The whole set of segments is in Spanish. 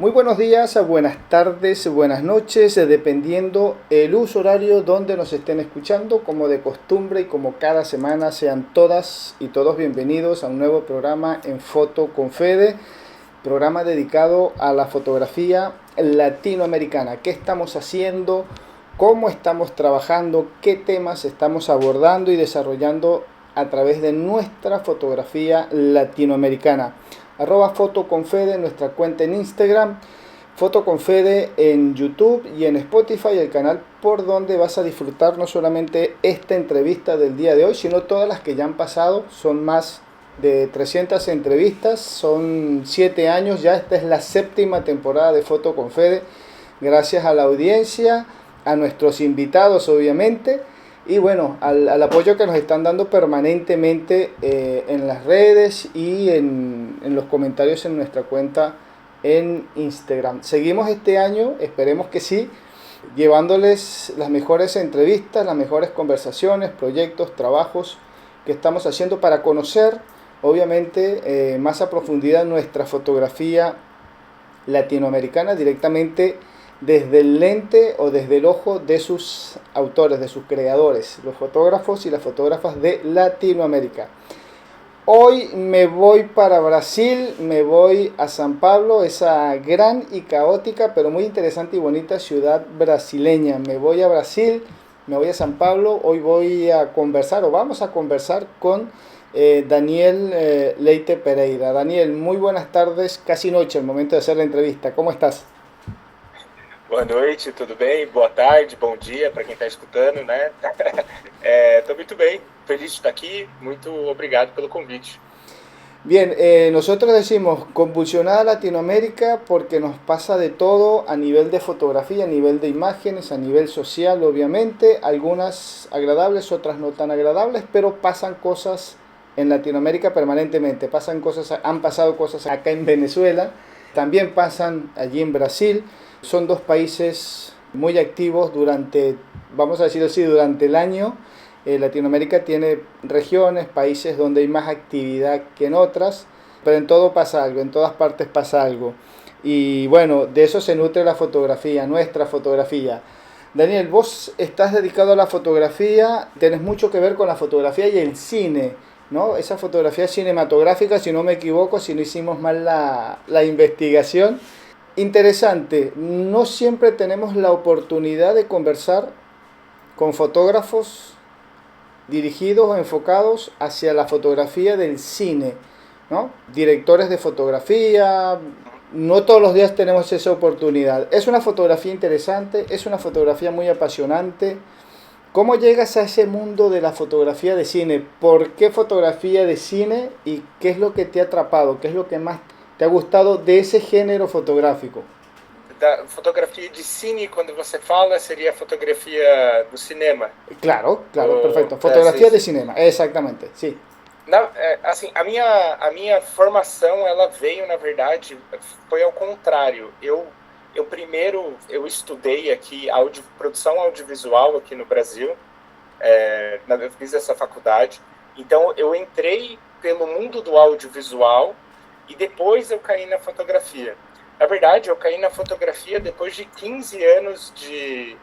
Muy buenos días, buenas tardes, buenas noches, dependiendo el uso horario donde nos estén escuchando. Como de costumbre y como cada semana, sean todas y todos bienvenidos a un nuevo programa en Foto con Fede, programa dedicado a la fotografía latinoamericana. ¿Qué estamos haciendo? ¿Cómo estamos trabajando? ¿Qué temas estamos abordando y desarrollando a través de nuestra fotografía latinoamericana? @fotoconfede, nuestra cuenta en Instagram, Fotoconfede en YouTube y en Spotify, el canal por donde vas a disfrutar no solamente esta entrevista del día de hoy, sino todas las que ya han pasado. Son más de 300 entrevistas, son 7 años ya, esta es la séptima temporada de Fotoconfede, gracias a la audiencia, a nuestros invitados obviamente, y bueno, al apoyo que nos están dando permanentemente en las redes y en los comentarios en nuestra cuenta en Instagram. Seguimos este año, esperemos que sí, llevándoles las mejores entrevistas, las mejores conversaciones, proyectos, trabajos que estamos haciendo para conocer, obviamente, más a profundidad nuestra fotografía latinoamericana directamente desde el lente o desde el ojo de sus autores, de sus creadores, los fotógrafos y las fotógrafas de Latinoamérica. Hoy me voy para Brasil, me voy a San Pablo, esa gran y caótica, pero muy interesante y bonita ciudad brasileña. Me voy a Brasil, me voy a San Pablo, hoy voy a conversar, o vamos a conversar con Daniel Leite Pereira. Daniel, muy buenas tardes, casi noche, el momento de hacer la entrevista. ¿Cómo estás? Boa noite, tudo bem? Boa tarde, bom dia para quem está escutando, né? Tô muito bem, feliz de estar aqui, muito obrigado pelo convite. Bien, nosotros decimos convulsionada Latinoamérica porque nos pasa de todo a nivel de fotografía, a nivel de imágenes, a nivel social, obviamente, algunas agradables, otras no tan agradables, pero pasan cosas en Latinoamérica permanentemente, pasan cosas, han pasado cosas acá en Venezuela, también pasan allí en Brasil. Son dos países muy activos durante, vamos a decirlo así, durante el año. Latinoamérica tiene regiones, países donde hay más actividad que en otras, pero en todo pasa algo, en todas partes pasa algo. Y bueno, de eso se nutre la fotografía, nuestra fotografía. Daniel, vos estás dedicado a la fotografía, tenés mucho que ver con la fotografía y el cine, ¿no? Esa fotografía cinematográfica, si no me equivoco, si no hicimos mal la investigación. Interesante, no siempre tenemos la oportunidad de conversar con fotógrafos dirigidos o enfocados hacia la fotografía del cine, ¿no? Directores de fotografía, no todos los días tenemos esa oportunidad. Es una fotografía interesante, es una fotografía muy apasionante. ¿Cómo llegas a ese mundo de la fotografía de cine? ¿Por qué fotografía de cine y qué es lo que te ha atrapado? ¿Qué es lo que más te ha gustado de ese género fotográfico? Da fotografia de cine, quando você fala, seria a fotografia do cinema. Claro, claro, Ou, perfecto. Fotografía de sim. cinema, exactamente, sí. Assim, a minha formação, ela veio, na verdade, foi ao contrário. Eu primeiro, eu estudei aqui produção audiovisual aqui no Brasil, eu fiz essa faculdade. Então, eu entrei pelo mundo do audiovisual e depois eu caí na fotografia. Na verdade, eu caí na fotografia depois de 15 anos de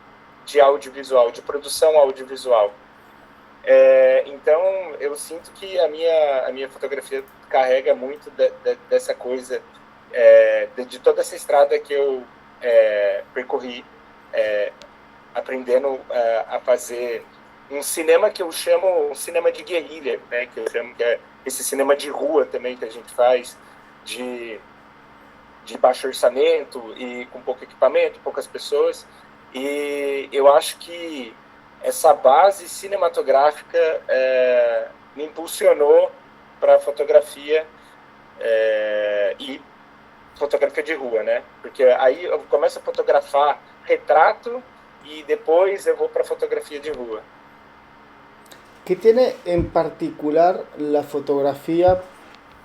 audiovisual, de produção audiovisual. Então, eu sinto que a minha fotografia carrega muito dessa coisa, de toda essa estrada que eu percorri, aprendendo a fazer um cinema que eu chamo um cinema de guerrilha, né? Que eu chamo que é esse cinema de rua também que a gente faz, de, de baixo orçamento e com pouco equipamento, poucas pessoas. E eu acho que essa base cinematográfica me impulsionou para fotografia e fotografia de rua, né? Porque aí eu começo a fotografar retrato y después eu vou para fotografía de rua. ¿Qué tiene en particular la fotografía?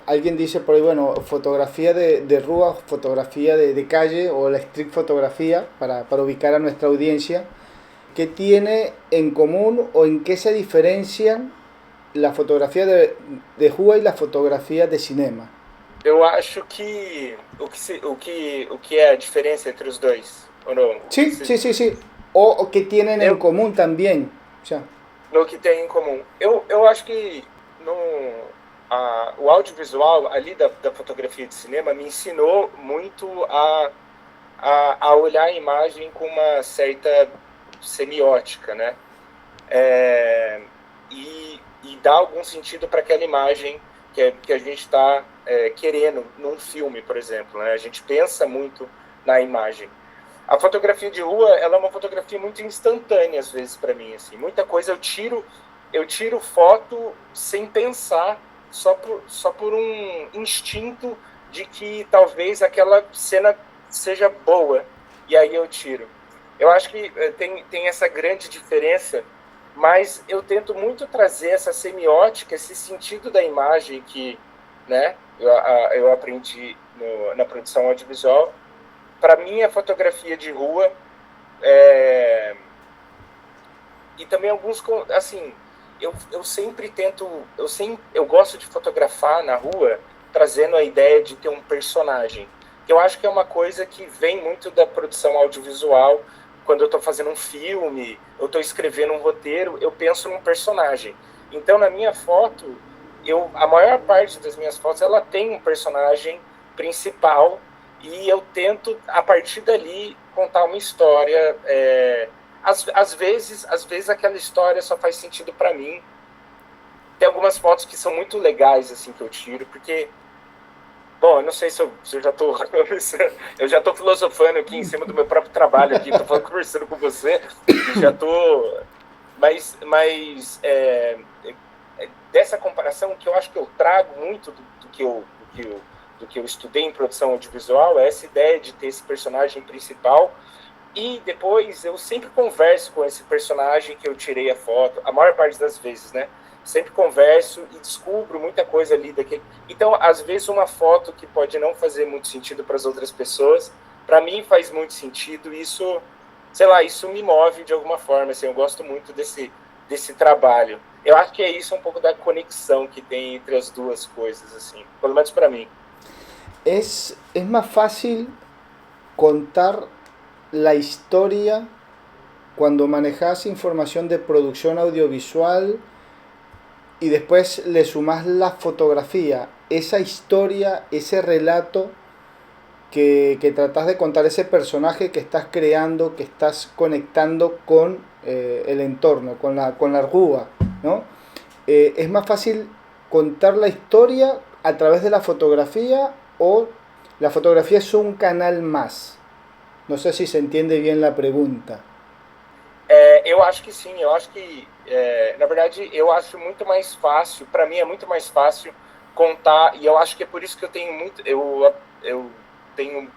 Alguien dice por ahí, bueno, fotografía de rúa, fotografía de calle o la street fotografía para ubicar a nuestra audiencia. ¿Qué tiene en común o en qué se diferencian la fotografía de rúa y la fotografía de cinema? eu acho que o que é a diferença entre os dois, ou não? Sí, sí, sí, sí. O que tienen en Eu, común también. Ya. no que tem em comum. Eu acho que o audiovisual ali da fotografia de cinema me ensinou muito a olhar a imagem com uma certa semiótica, né? E dar algum sentido para aquela imagem que a gente está querendo num filme, por exemplo, né? A gente pensa muito na imagem. A fotografia de rua, ela é uma fotografia muito instantânea às vezes para mim, assim. Muita coisa eu tiro foto sem pensar, só por um instinto de que talvez aquela cena seja boa e aí eu tiro. Eu acho que tem essa grande diferença, mas eu tento muito trazer essa semiótica, esse sentido da imagem que, né, eu aprendi na produção audiovisual. Para mim, a fotografia de rua e também alguns, assim, eu sempre tento, eu gosto de fotografar na rua, trazendo a ideia de ter um personagem. Eu acho que é uma coisa que vem muito da produção audiovisual. Quando eu estou fazendo um filme, eu estou escrevendo um roteiro, eu penso num personagem. Então, na minha foto, a maior parte das minhas fotos, ela tem um personagem principal e eu tento, a partir dali, contar uma história. Às vezes aquela história só faz sentido para mim. Tem algumas fotos que são muito legais, assim, que eu tiro, porque... Bom, eu não sei se eu já estou eu já estou filosofando aqui em cima do meu próprio trabalho aqui, estou conversando com você e já estou... Dessa comparação, que eu acho que eu trago muito do que eu estudei em produção audiovisual, é essa ideia de ter esse personagem principal e depois eu sempre converso com esse personagem que eu tirei a foto, a maior parte das vezes, né? Sempre converso e descubro muita coisa ali daquele. Então, às vezes, uma foto que pode não fazer muito sentido para as outras pessoas, para mim faz muito sentido. E isso, sei lá, isso me move de alguma forma. Assim, eu gosto muito desse trabalho. Eu acho que é isso um pouco da conexão que tem entre as duas coisas, assim, pelo menos para mim. Es más fácil contar la historia cuando manejas información de producción audiovisual y después le sumas la fotografía, esa historia, ese relato que tratas de contar, ese personaje que estás creando, que estás conectando con el entorno, con la rúa, ¿no? Es más fácil contar la historia a través de la fotografía o la fotografía es un canal más. No sé si se entiende bien la pregunta. Eu acho que sim, eu acho que, na verdade, eu acho muito mais fácil, para mim é muito mais fácil contar, e eu acho que é por isso que eu tenho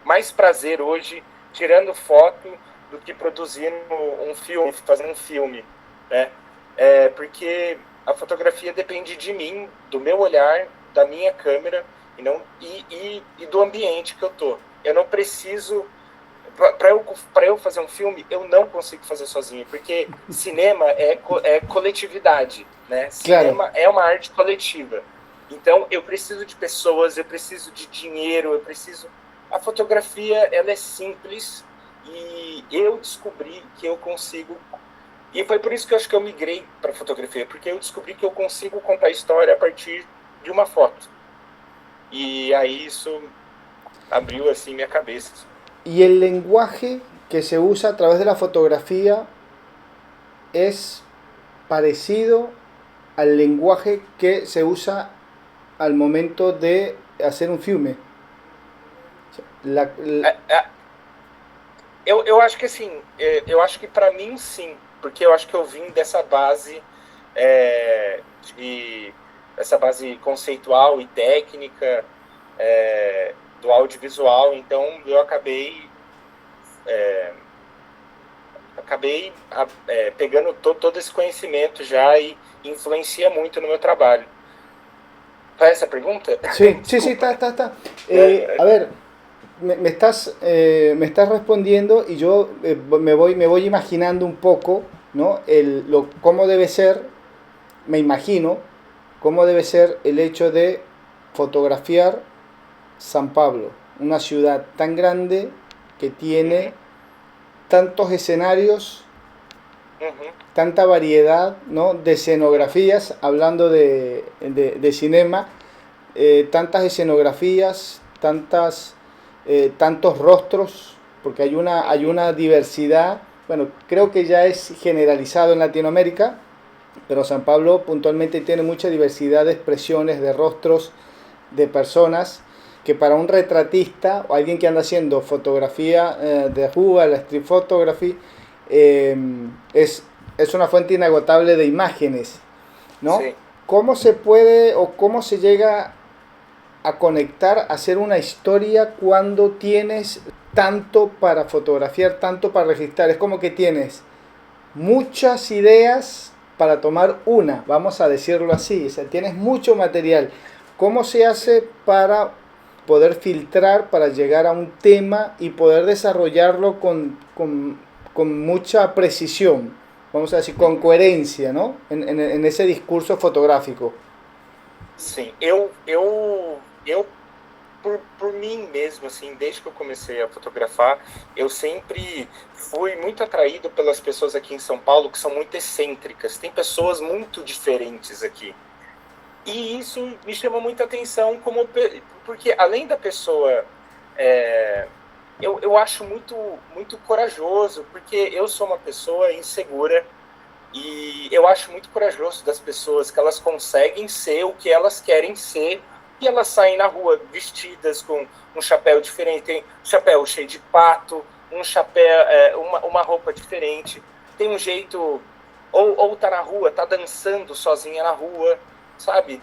mais prazer hoje tirando foto do que produzindo um filme, fazendo um filme, né? Porque a fotografia depende de mim, do meu olhar, da minha câmera e do ambiente que eu tô. Eu não preciso... Para eu fazer um filme, eu não consigo fazer sozinho, porque cinema é coletividade, né? Cinema Claro. é uma arte coletiva. Então, eu preciso de pessoas, eu preciso de dinheiro, eu preciso... A fotografia, ela é simples e eu descobri que eu consigo... E foi por isso que eu acho que eu migrei para fotografia, porque eu descobri que eu consigo contar história a partir de uma foto. E aí isso abriu, assim, minha cabeça. Y el lenguaje que se usa a través de la fotografía es parecido al lenguaje que se usa al momento de hacer un filme. Eu acho que assim, eu acho que para mim sim, porque eu acho que eu vim dessa base essa base conceitual e técnica do audiovisual, então eu acabei pegando todo esse conhecimento já e influencia muito no meu trabalho. Faz essa pergunta? Sí, sí, sí, está. A ver, me estás respondiendo y yo me voy imaginando un poco, ¿no? Cómo debe ser, me imagino, cómo debe ser el hecho de fotografiar San Pablo, una ciudad tan grande que tiene tantos escenarios, tanta variedad, ¿no?, de escenografías, hablando de cinema, tantas escenografías, tantos rostros, porque hay una diversidad, bueno, creo que ya es generalizado en Latinoamérica, pero San Pablo puntualmente tiene mucha diversidad de expresiones, de rostros, de personas, que para un retratista o alguien que anda haciendo fotografía de rúa, la street photography, eh, es una fuente inagotable de imágenes, ¿no? Sí. ¿Cómo se puede o cómo se llega a conectar, a hacer una historia cuando tienes tanto para fotografiar, tanto para registrar? Es como que tienes muchas ideas para tomar una, vamos a decirlo así, o sea, tienes mucho material. ¿Cómo se hace para poder filtrar, para llegar a un tema y poder desarrollarlo con mucha precisión, vamos a decir, con coherencia, ¿no? En ese discurso fotográfico. Sim, eu por mim mesmo, assim, desde que eu comecei a fotografar, eu sempre fui muito atraído pelas pessoas aqui em São Paulo que são muito excêntricas. Tem pessoas muito diferentes aqui. E isso me chama muita atenção, porque além da pessoa, eu acho muito corajoso, porque eu sou uma pessoa insegura. E eu acho muito corajoso das pessoas que elas conseguem ser o que elas querem ser e elas saem na rua vestidas com um chapéu diferente, tem um chapéu cheio de pato, um chapéu, uma roupa diferente, tem um jeito, ou tá na rua, tá dançando sozinha na rua, sabe?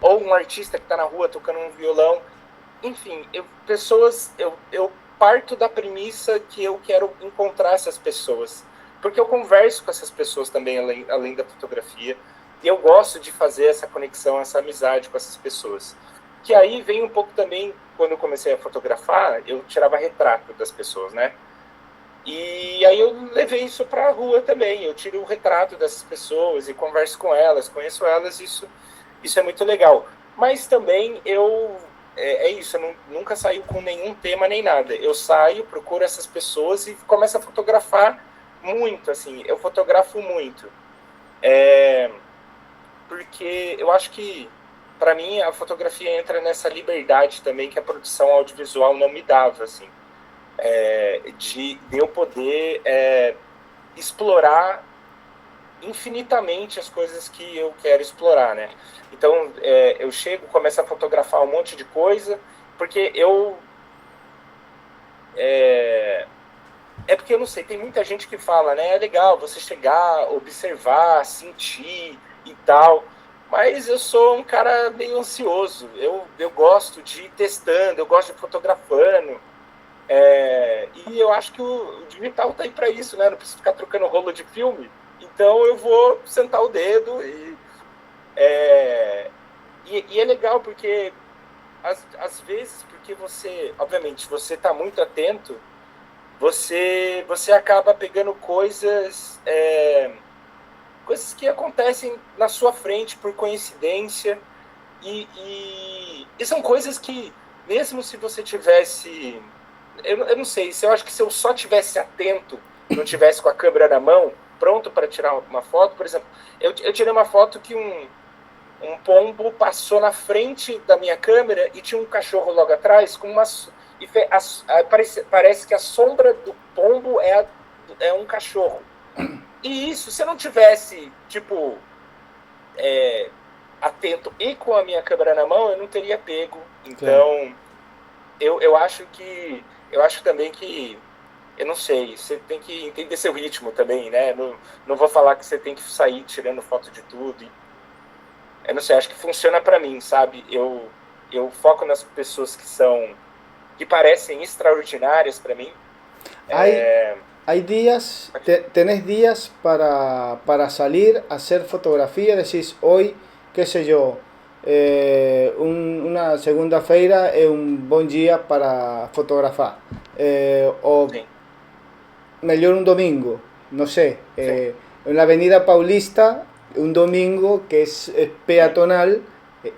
Ou um artista que tá na rua tocando um violão. Enfim, eu parto da premissa que eu quero encontrar essas pessoas. Porque eu converso com essas pessoas também, além da fotografia, e eu gosto de fazer essa conexão, essa amizade com essas pessoas. Que aí vem um pouco também, quando eu comecei a fotografar, eu tirava retrato das pessoas, né? E aí eu levei isso para a rua também, eu tiro o retrato dessas pessoas e converso com elas, conheço elas, isso é muito legal. Mas também é isso, eu nunca saio com nenhum tema nem nada. Eu saio, procuro essas pessoas e começo a fotografar muito, assim, eu fotografo muito. Porque eu acho que, para mim, a fotografia entra nessa liberdade também que a produção audiovisual não me dava, assim. De eu poder explorar infinitamente as coisas que eu quero explorar, né? Então, eu chego, começo a fotografar um monte de coisa, porque porque eu não sei, tem muita gente que fala, né? É legal você chegar, observar, sentir e tal. Mas eu sou um cara meio ansioso. Eu gosto de ir testando, eu gosto de ir fotografando. E eu acho que o digital tá aí para isso, né? Não preciso ficar trocando rolo de filme. Então eu vou sentar o dedo e é legal porque às vezes, porque você, obviamente, você está muito atento, você acaba pegando coisas que acontecem na sua frente por coincidência e são coisas que, mesmo se você tivesse, eu não sei, eu acho que se eu só tivesse atento, não tivesse com a câmera na mão, pronto para tirar uma foto, por exemplo, eu tirei uma foto que um pombo passou na frente da minha câmera e tinha um cachorro logo atrás com parece que a sombra do pombo é um cachorro. E isso, se eu não tivesse, tipo, atento e com a minha câmera na mão, eu não teria pego. Então, eu acho também que, eu não sei, você tem que entender seu ritmo também, né? Não vou falar que você tem que sair tirando foto de tudo. Eu não sei, acho que funciona para mim, sabe? Eu foco nas pessoas que parecem extraordinárias para mim. Hay días, tenés días para salir a hacer fotografía, decís hoy, qué sé yo, una segunda-feira es un buen día para fotografar, o Sim. mejor un domingo, no sé, en la avenida Paulista, un domingo que es peatonal,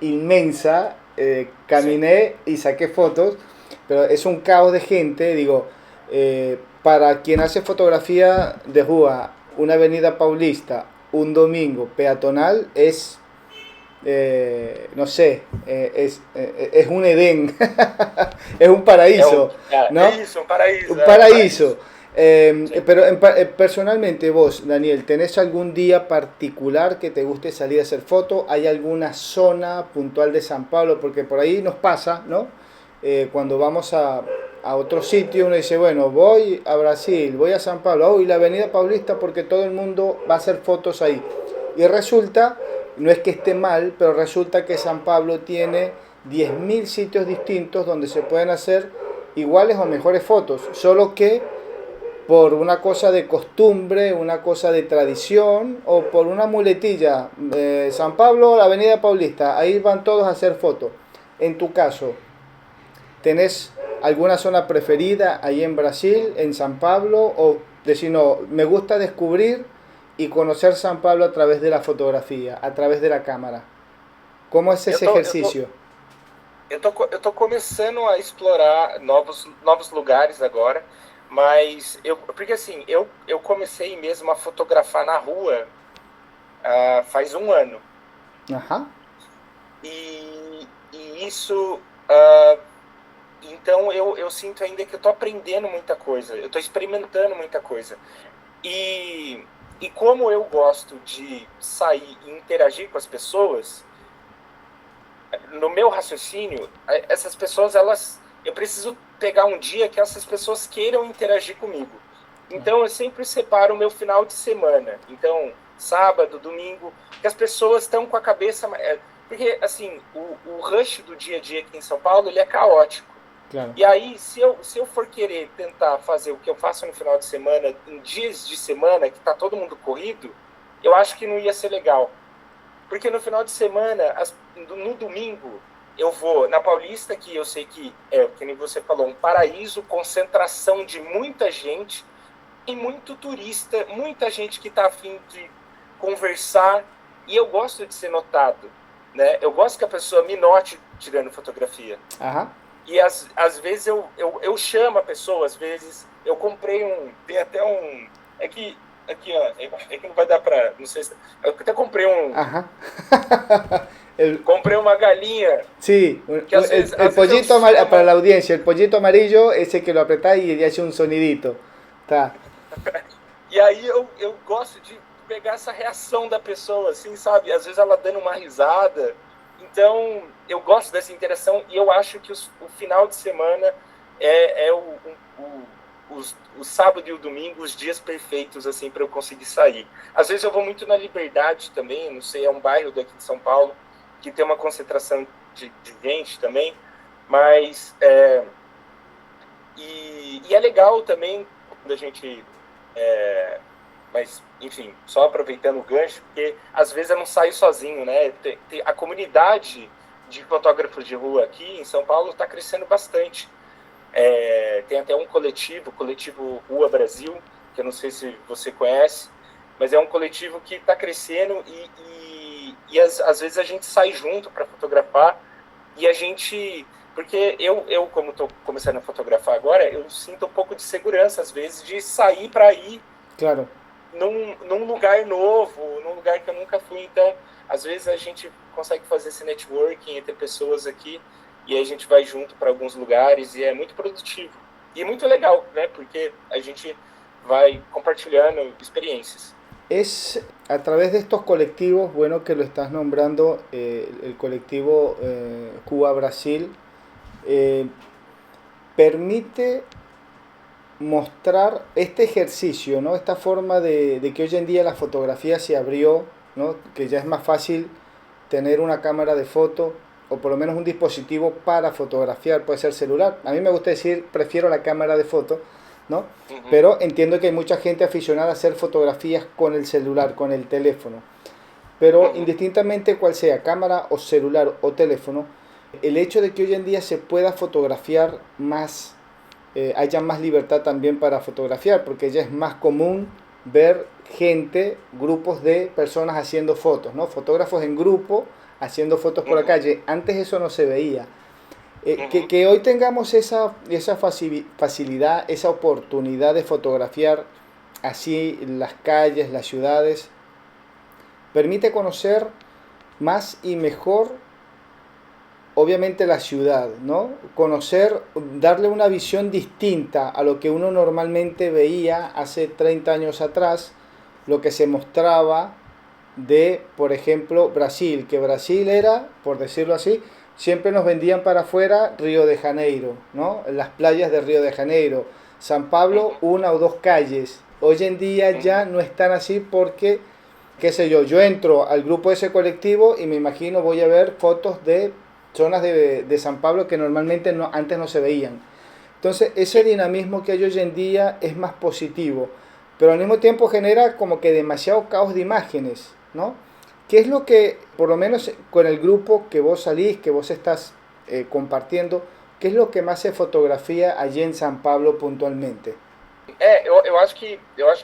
inmensa, Sí. caminé y saqué fotos, pero es un caos de gente, digo, para quien hace fotografía de rúa, una avenida paulista, un domingo peatonal es, no sé, es un Edén, es un paraíso, É ¿no? isso, Un um paraíso. paraíso. Sim. Pero personalmente vos, Daniel, ¿tenés algún día particular que te guste salir a hacer foto? ¿Hay alguna zona puntual de San Pablo? Porque por ahí nos pasa, ¿no? Cuando vamos a otro sitio, uno dice, bueno, voy a Brasil, voy a San Pablo, oh, y la Avenida Paulista porque todo el mundo va a hacer fotos ahí. Y resulta, no es que esté mal, pero resulta que San Pablo tiene 10.000 sitios distintos donde se pueden hacer iguales o mejores fotos, solo que por una cosa de costumbre, una cosa de tradición o por una muletilla, San Pablo, la Avenida Paulista, ahí van todos a hacer fotos. En tu caso, ¿tenés alguna zona preferida ahí en Brasil, en San Pablo? O decir, no, me gusta descubrir y conocer San Pablo a través de la fotografía, a través de la cámara. ¿Cómo es Eu ese tô, eu tô, ejercicio? eu tô começando a explorar novos lugares agora, mas porque assim, eu comecei mesmo a fotografar na rua faz um ano. Ajá, E isso, ah, então eu sinto ainda que eu tô aprendendo muita coisa, eu tô experimentando muita coisa. E como eu gosto de sair e interagir com as pessoas, no meu raciocínio, essas pessoas, eu preciso pegar um dia que essas pessoas queiram interagir comigo. Então, eu sempre separo o meu final de semana. Então, sábado, domingo, que as pessoas estão com a cabeça. Porque, assim, o rush do dia a dia aqui em São Paulo, ele é caótico. claro. E aí, se eu for querer tentar fazer o que eu faço no final de semana, em dias de semana, que tá todo mundo corrido, eu acho que não ia ser legal. Porque no final de semana, no domingo, eu vou na Paulista, que eu sei que é, que nem você falou, um paraíso, concentração de muita gente e muito turista, muita gente que está a fim de conversar. E eu gosto de ser notado, né? Eu gosto que a pessoa me note tirando fotografia. Ajá. E às vezes eu chamo a pessoa, às vezes eu comprei tem até um, aqui ó, é que não vai dar para, não sei se, eu até Ajá. comprei uma galinha Sí, que el às vezes eu pollito amarillo, para chamo la audiencia, el pollito amarillo, ese que lo apretás y hace un sonidito. Tá. e aí eu gosto de pegar essa reação da pessoa, assim, sabe? Às vezes ela dando uma risada. Então, eu gosto dessa interação e eu acho que o final de semana é o sábado e o domingo, os dias perfeitos, assim, para eu conseguir sair. Às vezes eu vou muito na Liberdade também, não sei, é um bairro daqui de São Paulo que tem uma concentração de gente também, mas e é legal também quando a gente mas, enfim, só aproveitando o gancho, porque às vezes eu não saio sozinho, né? A comunidade de fotógrafos de rua aqui em São Paulo está crescendo bastante. Tem até um coletivo Rua Brasil, que eu não sei se você conhece, mas é um coletivo que está crescendo e às vezes a gente sai junto para fotografar e a gente... Porque como estou começando a fotografar agora, eu sinto um pouco de segurança, às vezes, de sair para ir Claro. num lugar novo, num lugar que eu nunca fui. Então, às vezes a gente consegue fazer esse networking entre pessoas aqui e aí a gente vai junto para alguns lugares e é muito produtivo. E muito legal, né? Porque a gente vai compartilhando experiências. Es a través de estos colectivos, bueno que lo estás nombrando, el colectivo Cuba-Brasil, permite mostrar este ejercicio, ¿no? Esta forma de que hoy en día la fotografía se abrió, ¿no? Que ya es más fácil tener una cámara de foto o por lo menos un dispositivo para fotografiar, puede ser celular. A mí me gusta decir, prefiero la cámara de foto, ¿no? Pero entiendo que hay mucha gente aficionada a hacer fotografías con el celular, con el teléfono. Pero indistintamente cual sea, cámara o celular o teléfono, el hecho de que hoy en día se pueda fotografiar más, haya más libertad también para fotografiar, porque ya es más común ver gente, grupos de personas haciendo fotos, ¿no? Fotógrafos en grupo haciendo fotos por la calle. Antes eso no se veía. Que hoy tengamos esa facilidad, esa oportunidad de fotografiar así las calles, las ciudades, permite conocer más y mejor, obviamente, la ciudad, ¿no? Conocer, darle una visión distinta a lo que uno normalmente veía hace 30 años atrás, lo que se mostraba de, por ejemplo, Brasil, que Brasil era, por decirlo así, siempre nos vendían para afuera Río de Janeiro, ¿no? Las playas de Río de Janeiro. San Pablo, una o dos calles. Hoy en día ya no están así porque, qué sé yo entro al grupo de ese colectivo y me imagino voy a ver fotos de zonas de San Pablo que normalmente no, antes no se veían. Entonces ese dinamismo que hay hoy en día es más positivo, pero al mismo tiempo genera como que demasiado caos de imágenes, ¿no? ¿Qué es lo que, por lo menos con el grupo que vos salís, que vos estás compartiendo, qué es lo que más se fotografia allí en São Paulo puntualmente? Eu acho que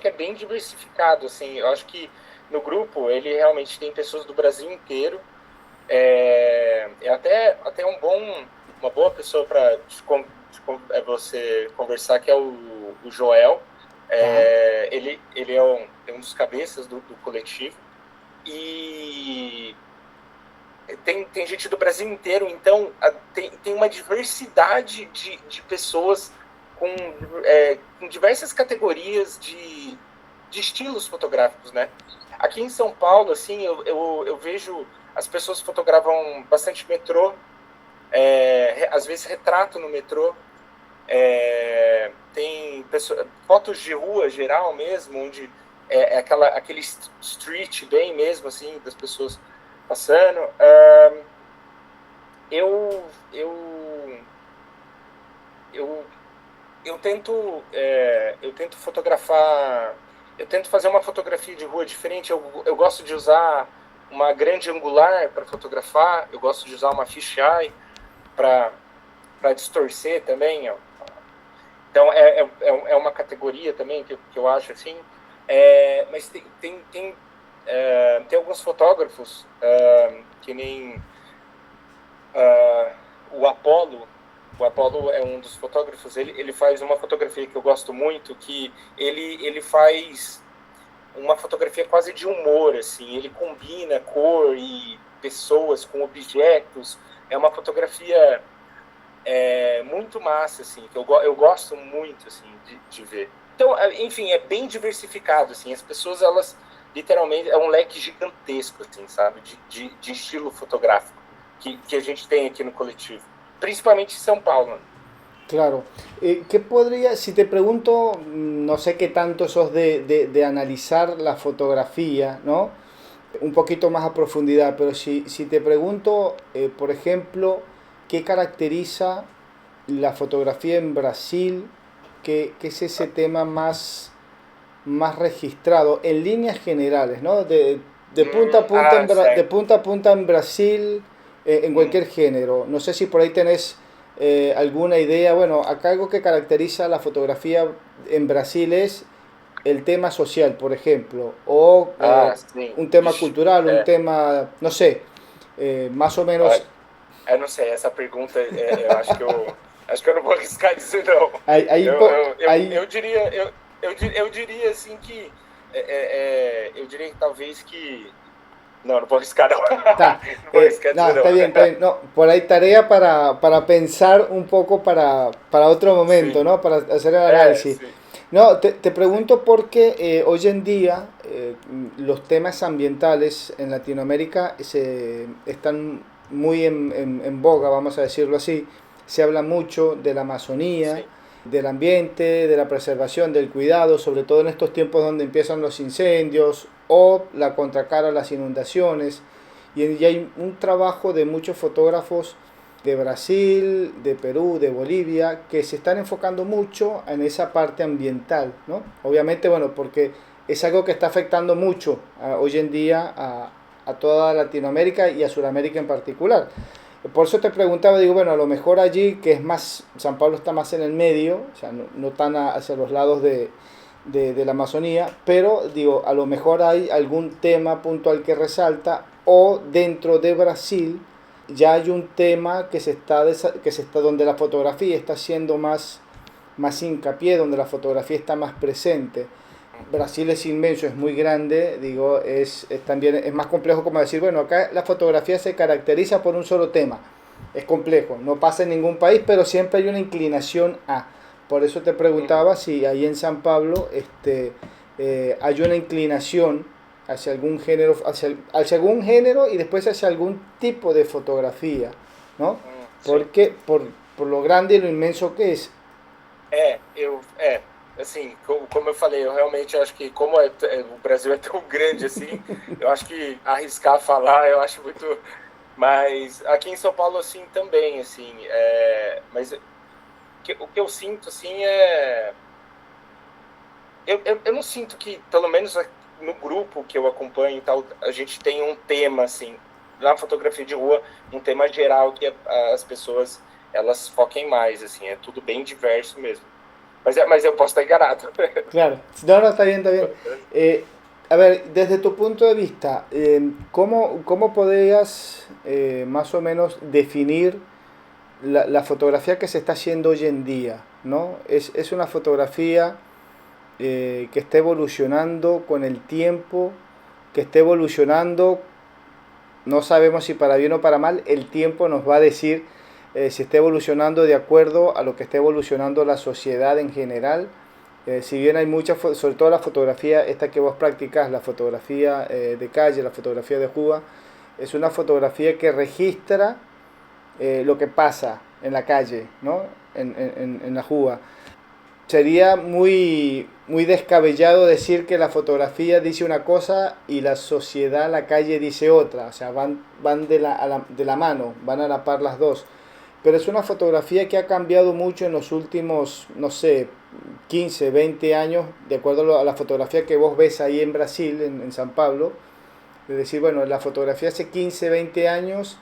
é bem diversificado, assim. Eu acho que no grupo ele realmente tem pessoas do Brasil inteiro. É até uma boa pessoa para você conversar, que é o Joel. Ele é um dos cabeças do coletivo. E tem gente do Brasil inteiro, então tem uma diversidade de pessoas com diversas categorias de estilos fotográficos, né? Aqui em São Paulo, assim, eu vejo as pessoas fotografam bastante metrô, às vezes retrato no metrô, tem fotos de rua geral mesmo, onde aquele street bem mesmo, assim, das pessoas passando. Eu tento fotografar, eu tento fazer uma fotografia de rua diferente. Eu gosto de usar uma grande angular para fotografar, eu gosto de usar uma fisheye para distorcer também. Então é uma categoria também que eu acho assim. Mas tem alguns fotógrafos, que nem o Apollo. O Apollo é um dos fotógrafos. Ele faz uma fotografia que eu gosto muito, que ele faz uma fotografia quase de humor, assim. Ele combina cor e pessoas com objetos. É uma fotografia muito massa, assim, que eu gosto muito, assim, de ver. Então, enfim, é bem diversificado, assim. As pessoas, elas, literalmente, é um leque gigantesco, assim, sabe? De estilo fotográfico que a gente tem aqui no coletivo. Principalmente en São Paulo. Claro. ¿Qué podría, si te pregunto, no sé qué tanto sos de analizar la fotografía, ¿no? Un poquito más a profundidad, pero si te pregunto, por ejemplo, ¿qué caracteriza la fotografía en Brasil? ¿Qué es ese tema más registrado en líneas generales, ¿no? De punta a punta, de punta a punta en Brasil, en cualquier género. No sé si por ahí tenés alguna idea. Bueno, acá algo que caracteriza la fotografía en Brasil es el tema social, por ejemplo, o un tema cultural, un tema, no sé, más o menos... Eu não sei, essa pergunta, eu acho que eu não vou arriscar dizer não. Eu diria assim que, eu diria que talvez que... No puedo arriscar, no. Está bien. No, por ahí tarea para pensar un poco para otro momento, sí. ¿No? Para hacer el análisis. Sí. No, te pregunto porque hoy en día los temas ambientales en Latinoamérica están muy en boga, vamos a decirlo así. Se habla mucho de la Amazonía, sí, del ambiente, de la preservación, del cuidado, sobre todo en estos tiempos donde empiezan los incendios o la contracara a las inundaciones. Y hay un trabajo de muchos fotógrafos de Brasil, de Perú, de Bolivia, que se están enfocando mucho en esa parte ambiental, ¿no? Obviamente, bueno, porque es algo que está afectando mucho hoy en día a toda Latinoamérica y a Sudamérica en particular. Por eso te preguntaba, digo, bueno, a lo mejor allí, que es más, San Pablo está más en el medio, o sea, no tan hacia los lados de la Amazonía, pero digo, a lo mejor hay algún tema puntual que resalta, o dentro de Brasil ya hay un tema donde la fotografía está siendo más hincapié, donde la fotografía está más presente. Brasil es inmenso, es muy grande, digo, también es más complejo como decir, bueno, acá la fotografía se caracteriza por un solo tema. Es complejo, no pasa en ningún país, pero siempre hay una inclinación a. Por eso te preguntaba si ahí en San Pablo hay una inclinación hacia algún género, hacia algún género y después hacia algún tipo de fotografía, ¿no? Sim. Porque por lo grande y lo inmenso que es. Assim, como eu falei, eu realmente acho que como o Brasil é tão grande assim, eu acho que arriscar falar, eu acho muito, mas aqui em São Paulo assim também, assim, mas o que eu sinto assim eu não sinto que, pelo menos no grupo que eu acompanho e tal, a gente tem um tema assim, na fotografia de rua, um tema geral que as pessoas elas foquem mais, assim, é tudo bem diverso mesmo. Mas eu posso estar enganado. Claro, no, no, está bien, está bien. A ver, desde tu punto de vista, ¿cómo podrías más o menos definir la fotografía que se está haciendo hoy en día? ¿No? Es una fotografía que está evolucionando con el tiempo, que está evolucionando, no sabemos si para bien o para mal, el tiempo nos va a decir si está evolucionando de acuerdo a lo que está evolucionando la sociedad en general. Si bien hay muchas, sobre todo la fotografía, esta que vos practicás, la fotografía de calle, la fotografía de Cuba, es una fotografía que registra lo que pasa en la calle, ¿no? En la Cuba. Sería muy descabellado decir que la fotografía dice una cosa y la sociedad, la calle dice otra. O sea, van de la mano, van a la par las dos. Pero es una fotografía que ha cambiado mucho en los últimos, no sé, 15, 20 años, de acuerdo a la fotografía que vos ves ahí en Brasil, en San Pablo. Es decir, bueno, la fotografía hace 15, 20 años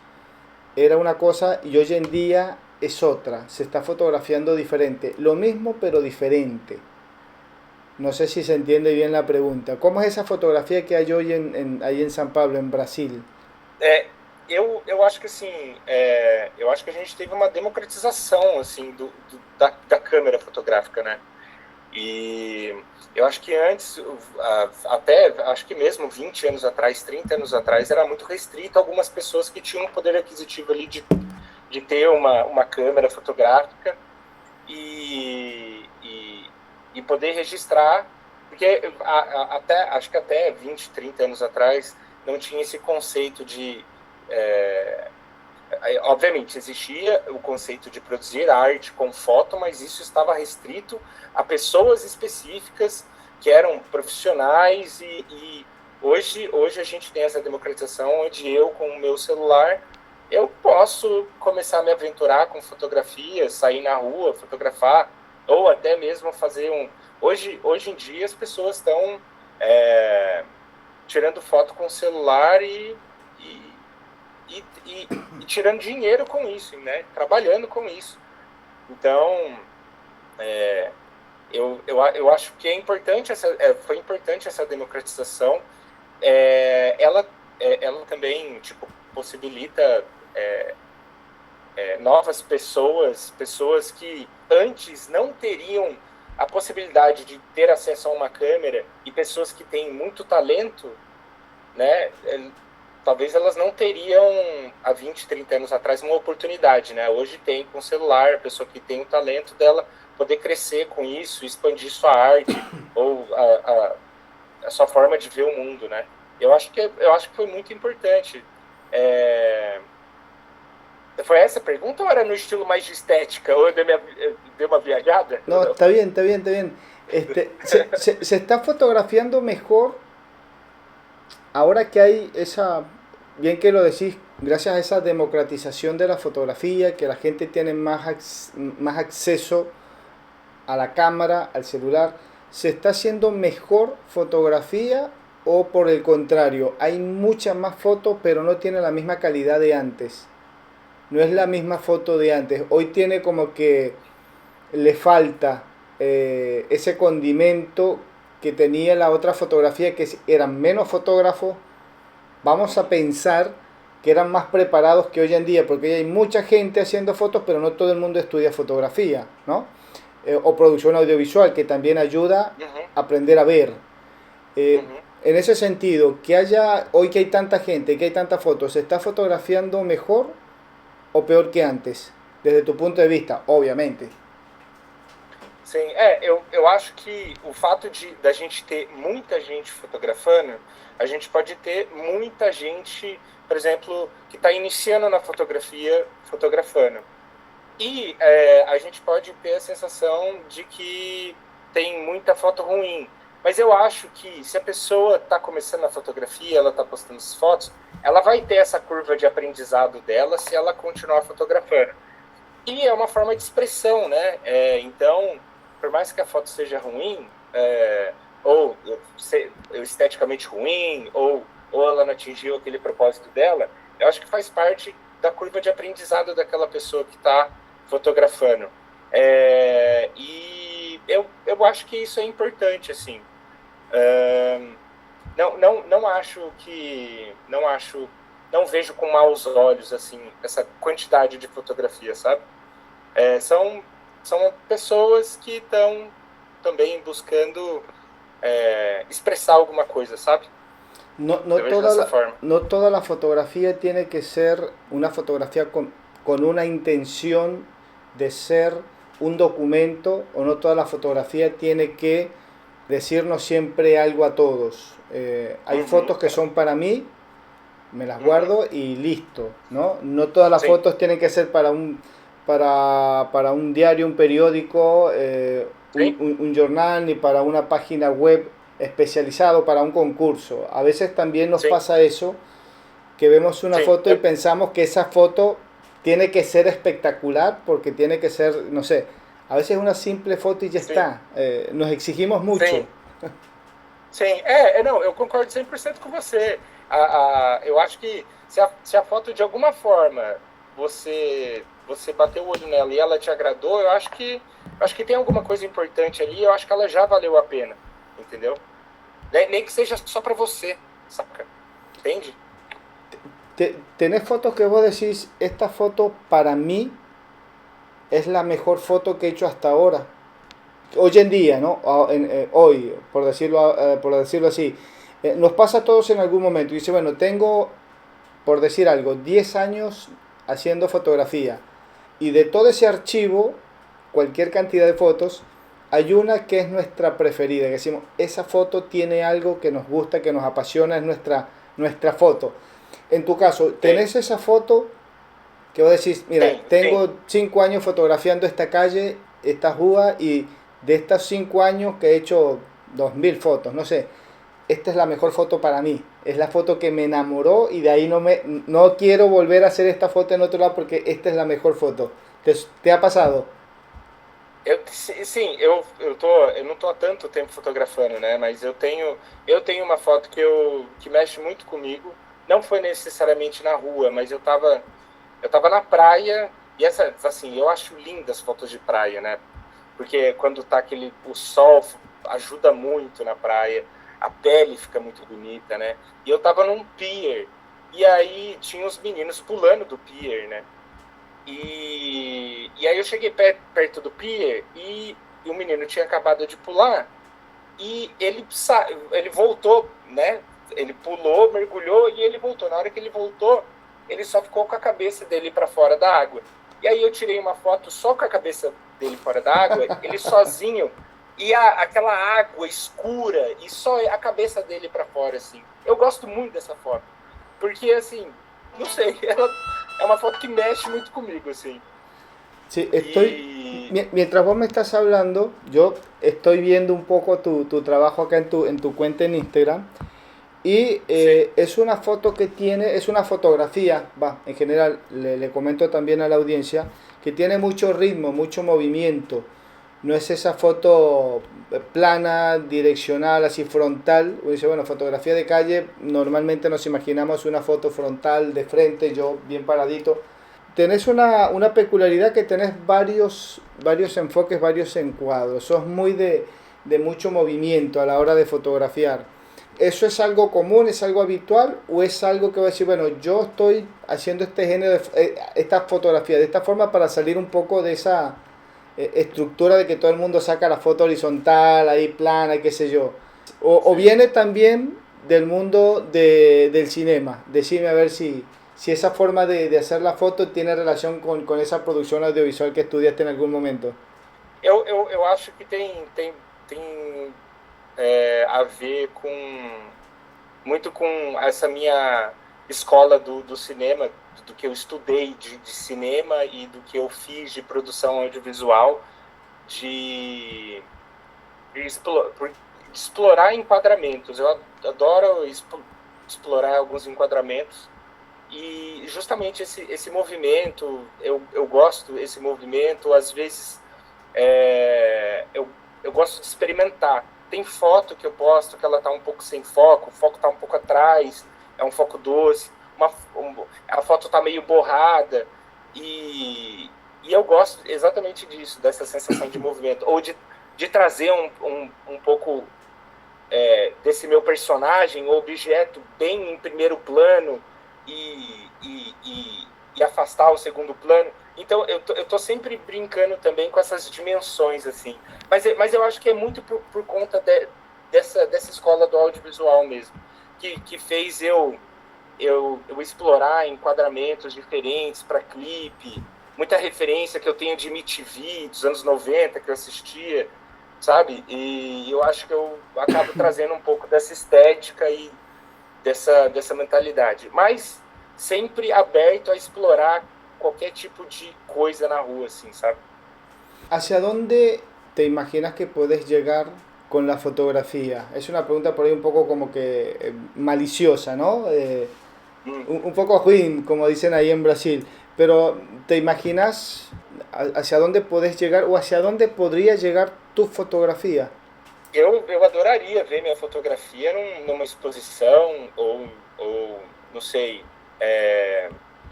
era una cosa y hoy en día es otra. Se está fotografiando diferente. Lo mismo pero diferente. No sé si se entiende bien la pregunta. ¿Cómo es esa fotografía que hay hoy ahí en San Pablo, en Brasil? Eu acho que assim, eu acho que a gente teve uma democratização assim da câmera fotográfica, né? E eu acho que antes, até acho que mesmo 20 anos atrás, 30 anos atrás, era muito restrito a algumas pessoas que tinham um poder aquisitivo ali de ter uma câmera fotográfica e poder registrar, porque acho que até 20, 30 anos atrás não tinha esse conceito de... obviamente existia o conceito de produzir arte com foto, mas isso estava restrito a pessoas específicas que eram profissionais e hoje a gente tem essa democratização onde eu com o meu celular eu posso começar a me aventurar com fotografia, sair na rua, fotografar, ou até mesmo fazer hoje em dia as pessoas estão tirando foto com o celular e tirando dinheiro com isso, né? Trabalhando com isso. Então, eu acho que é importante foi importante essa democratização. Ela também tipo, possibilita novas pessoas que antes não teriam a possibilidade de ter acesso a uma câmera e pessoas que têm muito talento, né? Talvez elas não teriam há 20, 30 anos atrás uma oportunidade, né? Hoje tem com o celular, a pessoa que tem o talento dela poder crescer com isso, expandir sua arte ou a sua forma de ver o mundo, né? Eu acho que foi muito importante. ¿Foi essa a pergunta ou era no estilo mais de estética? ¿O eu dei uma viajada? No, está bien, está bien, está bien. Se está fotografiando mejor ahora que hay bien que lo decís, gracias a esa democratización de la fotografía, que la gente tiene más acceso a la cámara, al celular, ¿se está haciendo mejor fotografía o por el contrario, hay muchas más fotos pero no tiene la misma calidad de antes? No es la misma foto de antes. Hoy tiene como que le falta ese condimento que tenía la otra fotografía, que eran menos fotógrafos, vamos a pensar que eran más preparados que hoy en día, porque hoy hay mucha gente haciendo fotos, pero no todo el mundo estudia fotografía, ¿no? O producción audiovisual, que también ayuda Uhum, a aprender a ver. Eh, uhum. en ese sentido, que haya, hoy que hay tanta gente, que hay tantas fotos, ¿se está fotografiando mejor o peor que antes? Desde tu punto de vista, obviamente. Sim, eu acho que o fato da gente ter muita gente fotografando, a gente pode ter muita gente, por exemplo, que está iniciando na fotografia, fotografando. E a gente pode ter a sensação de que tem muita foto ruim. Mas eu acho que se a pessoa está começando a fotografia, ela está postando as fotos, ela vai ter essa curva de aprendizado dela se ela continuar fotografando. E é uma forma de expressão, né? Então, por mais que a foto seja ruim, ou esteticamente ruim, ou ela não atingiu aquele propósito dela, eu acho que faz parte da curva de aprendizado daquela pessoa que está fotografando. E eu acho que isso é importante, assim. Não acho que. Não vejo com maus olhos, assim, essa quantidade de fotografia, sabe? São pessoas que estão também buscando expressar alguma coisa, sabe? No, Eu vejo dessa forma. no toda la fotografía tiene que ser una fotografía con una intención de ser un documento, o no toda la fotografía tiene que decirnos siempre algo a todos. Hay fotos que son para mí, me las guardo y listo, ¿no? No todas las Sí, fotos tienen que ser para un diario, un periódico, sí, un journal, ni para una página web especializado para un concurso. A veces también nos sí, pasa eso, que vemos una sí. foto y pensamos que esa foto tiene que ser espectacular porque tiene que ser, no sé, a veces una simple foto y ya Sim, está. Nos exigimos mucho. sim, sim. Não, eu concordo 100% com você. Eu acho que se a foto de alguma forma você bateu o olho nela e ela te agradou, eu acho que tem alguma coisa importante ali, eu acho que ela já valeu a pena, entendeu? Nem que seja só para você, saca? Entende? Tenés fotos que vos decís, esta foto para mí es la mejor foto que he hecho hasta ahora. Hoy en día, ¿no? Hoy, por decirlo así. Nos pasa a todos en algún momento. Y dice, bueno, tengo, por decir algo, 10 años haciendo fotografía. Y de todo ese archivo, cualquier cantidad de fotos, hay una que es nuestra preferida. Que decimos, esa foto tiene algo que nos gusta, que nos apasiona, es nuestra foto. En tu caso, Tem, ¿tenés esa foto que vos decís, mira, tem. tengo 5 años fotografiando esta calle, esta rúa, y de estos 5 años que he hecho 2000 fotos, no sé, esta es la mejor foto para mí, es la foto que me enamoró y de ahí no quiero volver a hacer esta foto en otro lado porque esta es la mejor foto. ¿Te ha pasado? Sim, eu não tô há tanto tempo fotografando, né? Mas eu tenho uma foto que mexe muito comigo. Não foi necessariamente na rua, mas eu tava na praia e assim, eu acho lindas as fotos de praia, né? Porque quando tá o sol ajuda muito na praia, a pele fica muito bonita, né? E eu tava num pier e aí tinha os meninos pulando do pier, né? E aí eu cheguei perto do pier e o menino tinha acabado de pular e ele voltou, né? Ele pulou, mergulhou e ele voltou. Na hora que ele voltou, ele só ficou com a cabeça dele para fora da água. E aí eu tirei uma foto só com a cabeça dele fora da água, ele sozinho e aquela água escura e só a cabeça dele para fora, assim. Eu gosto muito dessa foto, porque assim, não sei, ela é uma foto que mexe muito comigo, assim. Sí, E mientras vos me estás hablando, yo estoy viendo un poco tu trabajo acá en tu cuenta en Instagram. Y sim, es una foto que tiene, es una fotografía, en general, le comento también a la audiencia, que tiene mucho ritmo, mucho movimiento. No es esa foto plana, direccional, así frontal. Uno dice, bueno, fotografía de calle, normalmente nos imaginamos una foto frontal de frente, yo bien paradito. Tenés una peculiaridad que tenés varios enfoques, varios encuadros. Sos muy de mucho movimiento a la hora de fotografiar. ¿Eso es algo común, es algo habitual o es algo que va a decir, bueno, yo estoy haciendo este género, esta fotografía de esta forma para salir un poco de esa estructura de que todo el mundo saca la foto horizontal, ahí plana, qué sé yo? O Sí. viene también del mundo del cinema. Decime a ver si esa forma de hacer la foto tiene relación con esa producción audiovisual que estudiaste en algún momento. Eu acho que tem a ver com muito com essa minha escola do cinema, do que eu estudei de cinema e do que eu fiz de produção audiovisual, de, de explorar enquadramentos. Eu adoro explorar alguns enquadramentos e justamente esse movimento, eu gosto desse movimento, às vezes eu gosto de experimentar. Tem foto que eu posto que ela está um pouco sem foco, o foco está um pouco atrás, é um foco doce, a foto está meio borrada, e eu gosto exatamente disso, dessa sensação de movimento, ou de trazer um pouco desse meu personagem, o objeto bem em primeiro plano e afastar o segundo plano. Então, eu tô sempre brincando também com essas dimensões, assim. Mas eu acho que é muito por conta dessa escola do audiovisual mesmo, que fez eu explorar enquadramentos diferentes para clipe, muita referência que eu tenho de MTV dos anos 90 que eu assistia, sabe? E eu acho que eu acabo trazendo um pouco dessa estética e dessa mentalidade. Mas sempre aberto a explorar qualquer tipo de coisa na rua, assim, sabe? ¿Hacia dónde te imaginas que puedes llegar con la fotografía? Es una pregunta por ahí un poco como que maliciosa, ¿no? Un poco ruin, como dicen ahí en Brasil. Pero ¿te imaginas hacia dónde puedes llegar o hacia dónde podría llegar tu fotografía? Eu adoraria ver minha fotografia numa exposição ou não sei,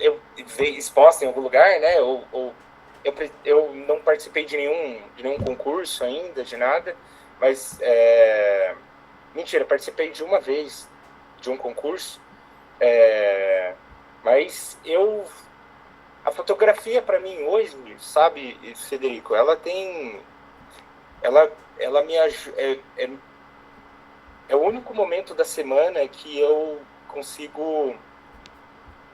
eu ver exposta em algum lugar, né? Eu não participei de nenhum concurso ainda, de nada, mas mentira, participei de uma vez de um concurso, é, mas a fotografia para mim hoje, sabe, Federico, ela me ajuda, é o único momento da semana que eu consigo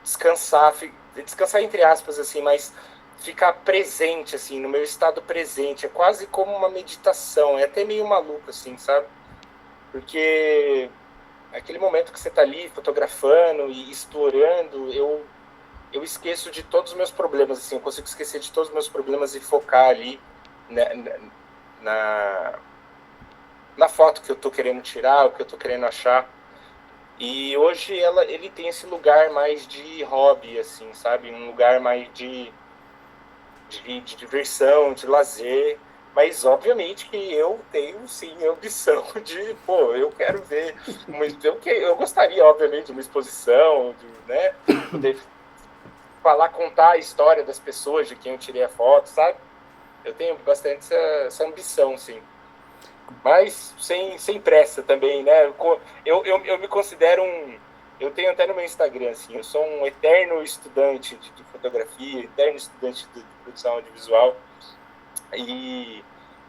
descansar, descansar entre aspas, assim, mas ficar presente, assim, no meu estado presente. É quase como uma meditação, é até meio maluco, assim, sabe? Porque aquele momento que você tá ali fotografando e explorando, eu esqueço de todos os meus problemas, assim, eu consigo esquecer de todos os meus problemas e focar ali na, na, na foto que eu tô querendo tirar, o que eu tô querendo achar. E hoje ele tem esse lugar mais de hobby, assim, sabe? Um lugar mais de diversão, de lazer. Mas, obviamente, que eu tenho, sim, a ambição de, pô, eu quero ver. Eu gostaria, obviamente, de uma exposição, né? Poder falar, contar a história das pessoas de quem eu tirei a foto, sabe? Eu tenho bastante essa ambição, sim. Mas sem pressa também, né? Eu me considero eu tenho até no meu Instagram, assim, eu sou um eterno estudante de fotografia, eterno estudante de produção audiovisual, e,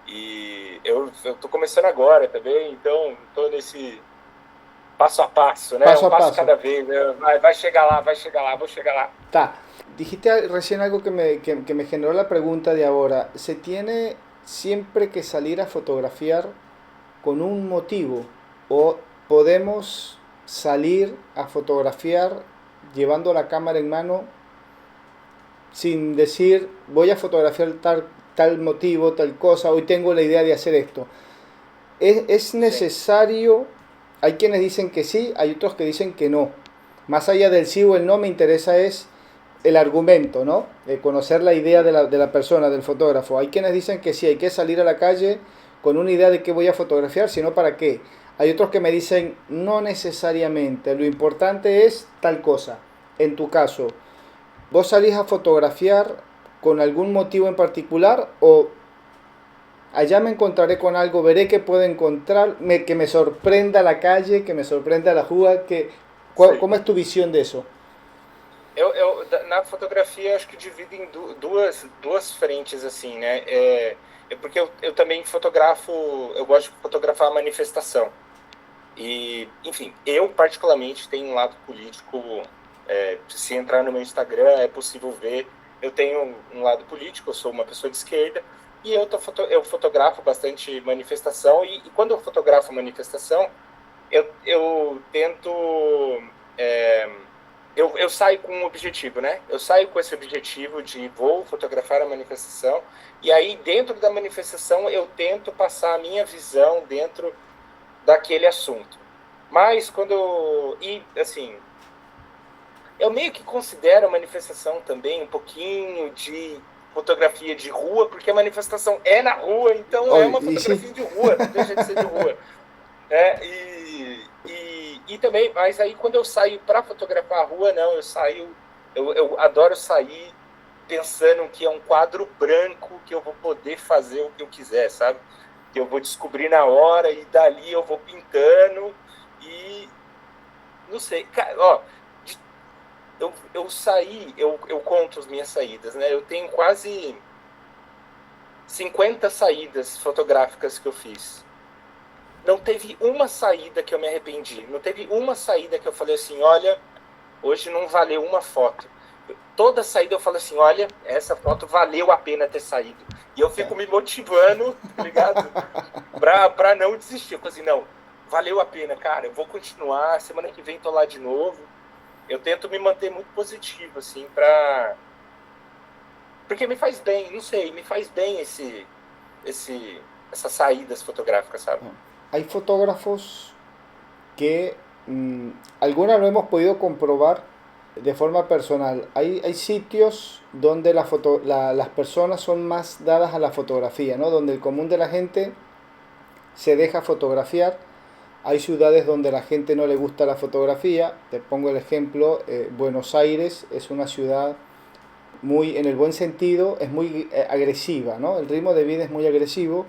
e eu tô começando agora também, então tô nesse passo a passo, né? Paso Um a passo paso. cada vez, né? Vai chegar lá, vai chegar lá, vou chegar lá. Ta, dijiste recién algo que me generó la pregunta de ahora. ¿Se tiene siempre que salir a fotografiar con un motivo o podemos salir a fotografiar llevando la cámara en mano sin decir voy a fotografiar tal motivo, tal cosa, hoy tengo la idea de hacer esto? Es Sim, necesario, hay quienes dicen que sí, hay otros que dicen que no. Más allá del sí o el no, me interesa es el argumento, ¿no? Conocer la idea de la persona, del fotógrafo. Hay quienes dicen que sí, hay que salir a la calle con una idea de qué voy a fotografiar, sino para qué. Hay otros que me dicen, no necesariamente, lo importante es tal cosa. En tu caso, ¿vos salís a fotografiar con algún motivo en particular o allá me encontraré con algo, veré que puedo encontrar, que me sorprenda la calle, que me sorprenda la rua, Sim. ¿cómo es tu visión de eso? Na fotografia, acho que divido em duas frentes, assim, né? Porque eu também fotografo, eu gosto de fotografar a manifestação. E, enfim, eu particularmente tenho um lado político. Se entrar no meu Instagram, é possível ver. Eu tenho um lado político, eu sou uma pessoa de esquerda, e eu fotografo bastante manifestação. E quando eu fotografo manifestação, eu tento. é, eu saio com um objetivo, né? Eu saio com esse objetivo de vou fotografar a manifestação, e aí dentro da manifestação eu tento passar a minha visão dentro daquele assunto. Mas e assim, eu meio que considero a manifestação também um pouquinho de fotografia de rua, porque a manifestação é na rua, então é Hoy, uma y sí, fotografia de rua, não deixa de ser de rua. Né? E também, mas aí quando eu saio para fotografar a rua, não, eu adoro sair pensando que é um quadro branco que eu vou poder fazer o que eu quiser, sabe? Que eu vou descobrir na hora e dali eu vou pintando e não sei, cara, ó, eu conto as minhas saídas, né? Eu tenho quase 50 saídas fotográficas que eu fiz. Não teve uma saída que eu me arrependi. Não teve uma saída que eu falei assim, olha, hoje não valeu uma foto. Toda saída eu falo assim, olha, essa foto valeu a pena ter saído. E eu fico claro. me motivando, tá ligado? Pra não desistir. Eu falo assim, não, valeu a pena, cara, eu vou continuar, semana que vem tô lá de novo. Eu tento me manter muito positivo, assim, porque me faz bem, não sei, me faz bem essas saídas fotográficas, sabe? Hay fotógrafos que algunas lo hemos podido comprobar de forma personal. Hay sitios donde las personas son más dadas a la fotografía, ¿no? Donde el común de la gente se deja fotografiar. Hay ciudades donde la gente no le gusta la fotografía. Te pongo el ejemplo, Buenos Aires es una ciudad muy, en el buen sentido, es muy agresiva, ¿no? El ritmo de vida es muy agresivo.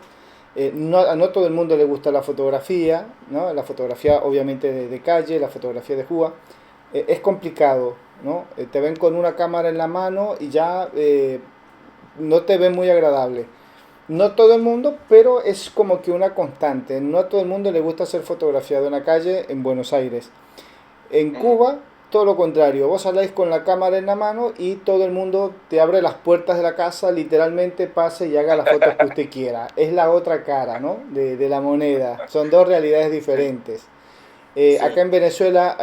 No todo el mundo le gusta la fotografía, ¿no? La fotografía obviamente de calle, la fotografía de Cuba. Es complicado, ¿no? Te ven con una cámara en la mano y ya no te ven muy agradable. No todo el mundo, pero es como que una constante. No a todo el mundo le gusta ser fotografiado en la calle en Buenos Aires. En Uhum. Cuba, todo lo contrario. Vos salís con la cámara en la mano y todo el mundo te abre las puertas de la casa, literalmente pase y haga las fotos que usted quiera. Es la otra cara, ¿no? De la moneda. Son dos realidades Sim, diferentes. Acá sim, en Venezuela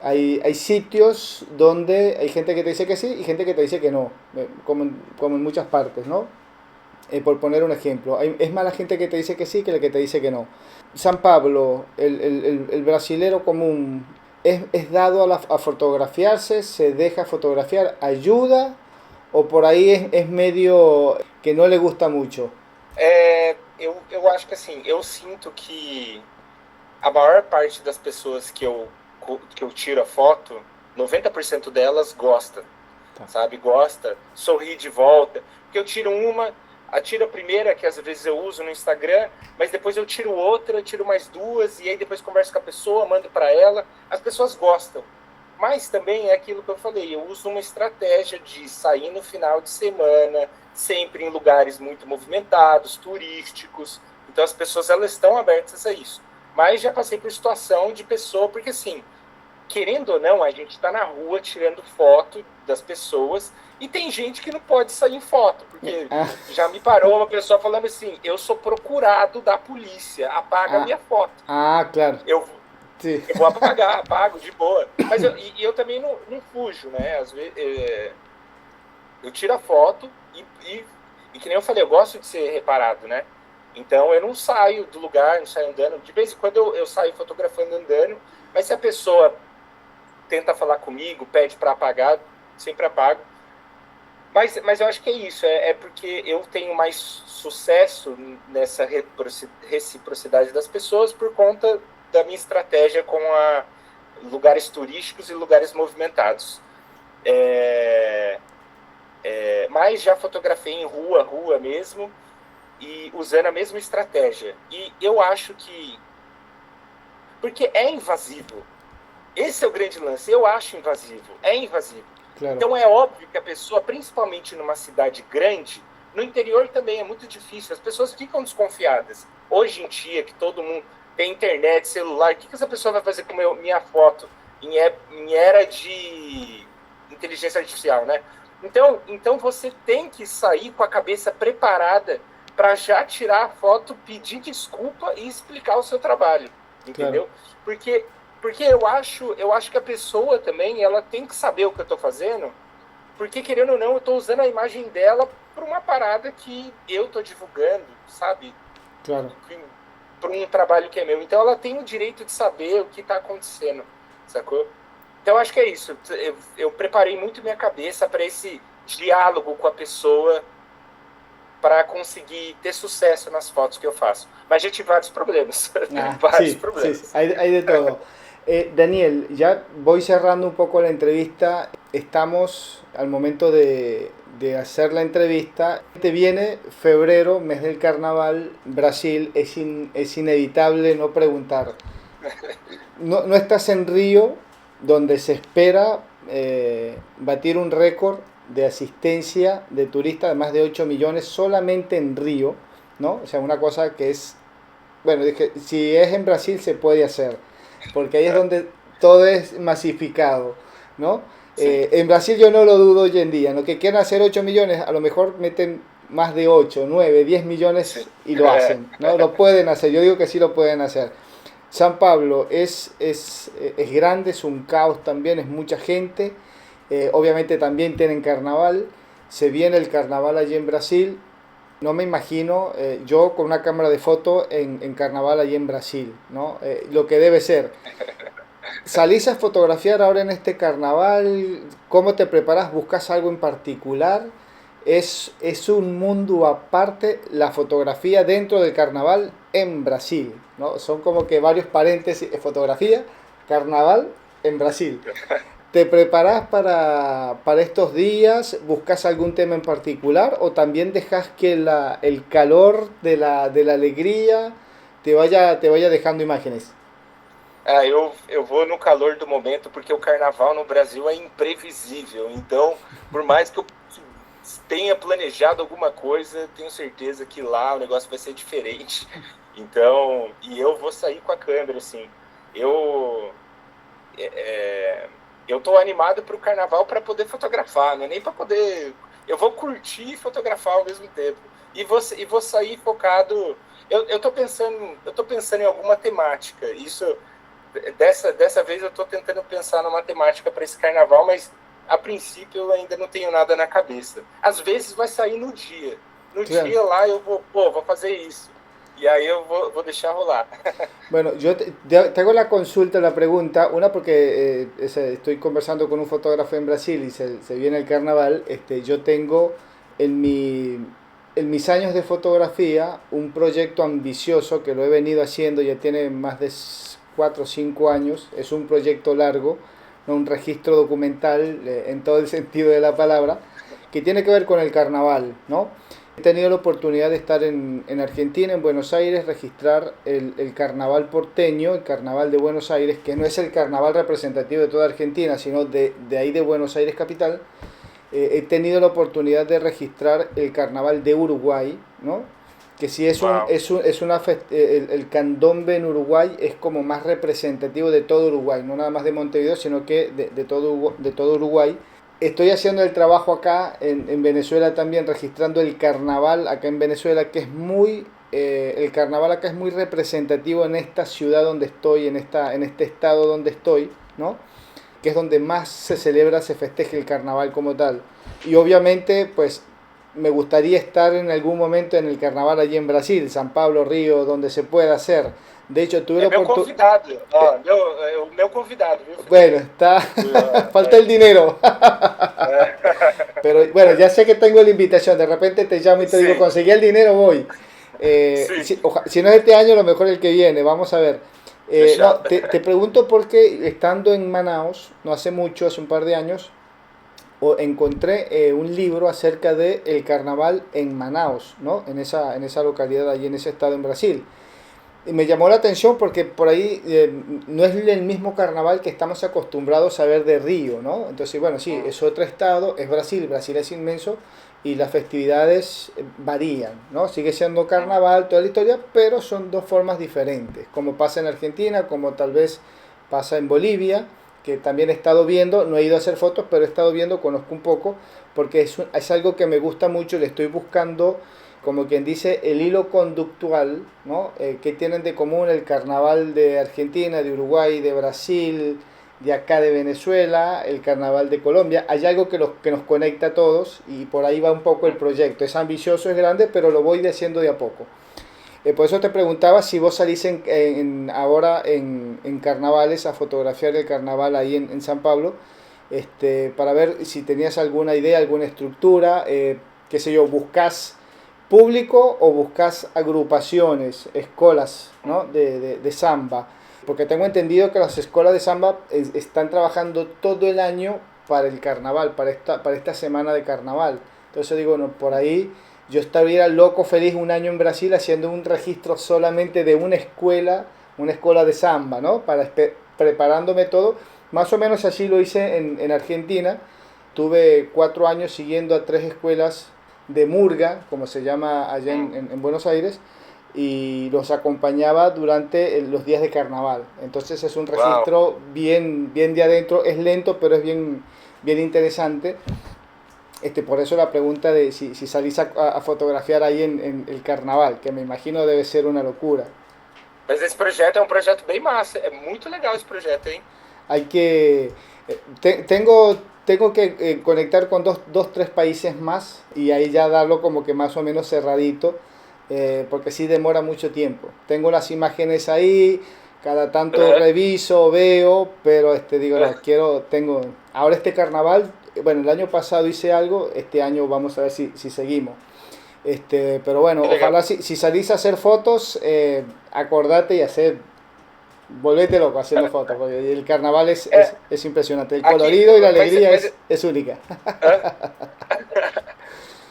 hay sitios donde hay gente que te dice que sí y gente que te dice que no, como en muchas partes, ¿no? Por poner un ejemplo, es más la gente que te dice que sí que la que te dice que no. San Pablo, el brasilero común, es dado a fotografiarse, se deja fotografiar, ayuda o por ahí es medio que no le gusta mucho. eu acho que assim, eu sinto que a maior parte das pessoas que eu tiro a foto, 90% delas gosta, Tá. sabe? Gosta, sorri de volta. Porque eu tiro atiro a primeira, que às vezes eu uso no Instagram, mas depois eu tiro outra, tiro mais duas, e aí depois converso com a pessoa, mando para ela. As pessoas gostam. Mas também é aquilo que eu falei, eu uso uma estratégia de sair no final de semana, sempre em lugares muito movimentados, turísticos. Então as pessoas elas estão abertas a isso. Mas já passei por situação de pessoa, porque assim, querendo ou não, a gente está na rua tirando foto das pessoas e tem gente que não pode sair em foto, porque Ah, já me parou uma pessoa falando assim, eu sou procurado da polícia, apaga a ah, minha foto. ah, claro. Eu, Sí. eu vou apagar, apago de boa. Mas eu também não fujo, né? Às vezes, eu tiro a foto e que nem eu falei, eu gosto de ser reparado, né? Então eu não saio do lugar, não saio andando. De vez em quando eu saio fotografando andando, mas se a pessoa tenta falar comigo, pede para apagar, sempre apago. Mas eu acho que é isso, é porque eu tenho mais sucesso nessa reciprocidade das pessoas por conta da minha estratégia com lugares turísticos e lugares movimentados. Mas já fotografei em rua mesmo, e usando a mesma estratégia. E eu acho que... Porque é invasivo. Esse é o grande lance. Eu acho invasivo. É invasivo. Claro. Então é óbvio que a pessoa, principalmente numa cidade grande, no interior também é muito difícil. As pessoas ficam desconfiadas. Hoje em dia, que todo mundo tem internet, celular, o que essa pessoa vai fazer com minha foto em era de inteligência artificial, né? Então você tem que sair com a cabeça preparada para já tirar a foto, pedir desculpa e explicar o seu trabalho, entendeu? Claro. Porque eu acho que a pessoa também, ela tem que saber o que eu estou fazendo, porque querendo ou não, eu estou usando a imagem dela para uma parada que eu estou divulgando, sabe? Claro. Para um trabalho que é meu. Então ela tem o direito de saber o que está acontecendo, sacou? Então acho que é isso. Eu preparei muito minha cabeça para esse diálogo com a pessoa para conseguir ter sucesso nas fotos que eu faço. Mas já tive vários problemas. Vários Sí, sí, problemas. hay de todo. Daniel, ya voy cerrando un poco la entrevista. Estamos al momento de hacer la entrevista. Te viene febrero, mes del carnaval, Brasil, es inevitable no preguntar. No estás en Río, donde se espera batir un récord de asistencia de turistas de más de 8 millones solamente en Río, ¿no? O sea, una cosa que es, bueno, dije, si es en Brasil se puede hacer, porque ahí es donde todo es masificado, ¿no? Sí. En Brasil yo no lo dudo hoy en día, ¿no? Que quieran hacer 8 millones, a lo mejor meten más de 8 9 10 millones Sí. y lo hacen, ¿no? Lo pueden hacer, yo digo que sí lo pueden hacer. San Pablo es grande, es un caos también, es mucha gente. Obviamente también tienen carnaval. Se viene el carnaval allí en Brasil. No me imagino yo con una cámara de foto en carnaval allí en Brasil, ¿no? Lo que debe ser. ¿Salís a fotografiar ahora en este carnaval? ¿Cómo te preparas? ¿Buscas algo en particular? Es un mundo aparte la fotografía dentro del carnaval en Brasil, ¿no? Son como que varios paréntesis, fotografía, carnaval en Brasil. ¿Te preparás para estos días? ¿Buscas algún tema en particular? ¿O también dejas que el calor de la alegría te vaya dejando imágenes? Eu vou no calor do momento, porque o carnaval no Brasil é imprevisível. Então, por mais que eu tenha planejado alguma coisa, tenho certeza que lá o negócio vai ser diferente. Então, e eu vou sair com a câmera, assim. Eu eu tô animado para o carnaval para poder fotografar, não é nem para poder. Eu vou curtir e fotografar ao mesmo tempo. E vou sair focado. Eu tô pensando em alguma temática. Isso dessa vez eu estou tentando pensar numa temática para esse carnaval, mas a princípio eu ainda não tenho nada na cabeça. Às vezes vai sair no dia. No Claro. dia lá eu vou fazer isso. Y ahí yo voy a dejar rolar. Bueno, yo te hago la consulta, la pregunta, una porque estoy conversando con un fotógrafo en Brasil y se viene el carnaval. Yo tengo en mis años de fotografía un proyecto ambicioso que lo he venido haciendo, ya tiene más de 4 o 5 años, es un proyecto largo, ¿no? Un registro documental en todo el sentido de la palabra, que tiene que ver con el carnaval, ¿no? He tenido la oportunidad de estar en Argentina, en Buenos Aires, registrar el carnaval porteño, el carnaval de Buenos Aires, que no es el carnaval representativo de toda Argentina, sino de ahí de Buenos Aires capital. He tenido la oportunidad de registrar el carnaval de Uruguay, ¿no? Que sí Wow. el candombe en Uruguay es como más representativo de todo Uruguay, no nada más de Montevideo, sino que de todo Uruguay. Estoy haciendo el trabajo acá en Venezuela también, registrando el carnaval acá en Venezuela, que es el carnaval acá es muy representativo en esta ciudad donde estoy, en este estado donde estoy, ¿no? Que es donde más se celebra, se festeja el carnaval como tal. Y obviamente, pues, me gustaría estar en algún momento en el carnaval allí en Brasil, San Pablo, Río, donde se pueda hacer. De hecho, tuve É la meu oportunidad... convidado. O meu convidado, viu, Felipe? Bueno, está... falta el dinero. Pero bueno, ya sé que tengo la invitación. De repente te llamo y te digo, Sim, conseguí el dinero, voy. sim. Si no es este año, a lo mejor el que viene. Vamos a ver. No, Fechado. te pregunto porque estando en Manaus, no hace mucho, hace un par de años, encontré un libro acerca de el carnaval en Manaus, ¿no? En esa localidad allí en ese estado en Brasil. Y me llamó la atención porque por ahí no es el mismo carnaval que estamos acostumbrados a ver de Río, ¿no? Entonces, bueno, sí, es otro estado, es Brasil, Brasil es inmenso y las festividades varían, ¿no? Sigue siendo carnaval, toda la historia, pero son dos formas diferentes, como pasa en Argentina, como tal vez pasa en Bolivia, que también he estado viendo, no he ido a hacer fotos, pero he estado viendo, conozco un poco, porque es algo que me gusta mucho, le estoy buscando como quien dice, el hilo conductual, ¿no? ¿Qué tienen de común el carnaval de Argentina, de Uruguay, de Brasil, de acá de Venezuela, el carnaval de Colombia? Hay algo que nos conecta a todos y por ahí va un poco el proyecto. Es ambicioso, es grande, pero lo voy haciendo de a poco. Por eso te preguntaba si vos salís ahora en carnavales a fotografiar el carnaval ahí en San Pablo, para ver si tenías alguna idea, alguna estructura, qué sé yo, buscas público o buscas agrupaciones, escuelas, ¿no? de samba. Porque tengo entendido que las escuelas de samba están trabajando todo el año para el carnaval, para esta semana de carnaval. Entonces digo, no, por ahí yo estaría loco feliz un año en Brasil haciendo un registro solamente de una escuela de samba, ¿no? Preparándome todo. Más o menos así lo hice en Argentina. Tuve 4 años siguiendo a 3 escuelas de murga, como se llama allá en Buenos Aires, y los acompañaba durante los días de carnaval. Entonces es un registro bien de adentro, es lento, pero es bien interesante. Por eso la pregunta de si salís a fotografiar ahí en el carnaval, que me imagino debe ser una locura. Mas esse projeto é um projeto bem massa, é muito legal esse projeto, hein? Hay que... tengo que conectar con tres países más y ahí ya darlo como que más o menos cerradito, porque sí demora mucho tiempo. Tengo las imágenes ahí, cada tanto reviso, veo, pero digo, no, ahora este carnaval, bueno, el año pasado hice algo, este año vamos a ver si seguimos. Pero bueno, ojalá si salís a hacer fotos, acordate y volvete loco haciendo fotos, porque el carnaval es impressionante. El colorido e a alegria é única.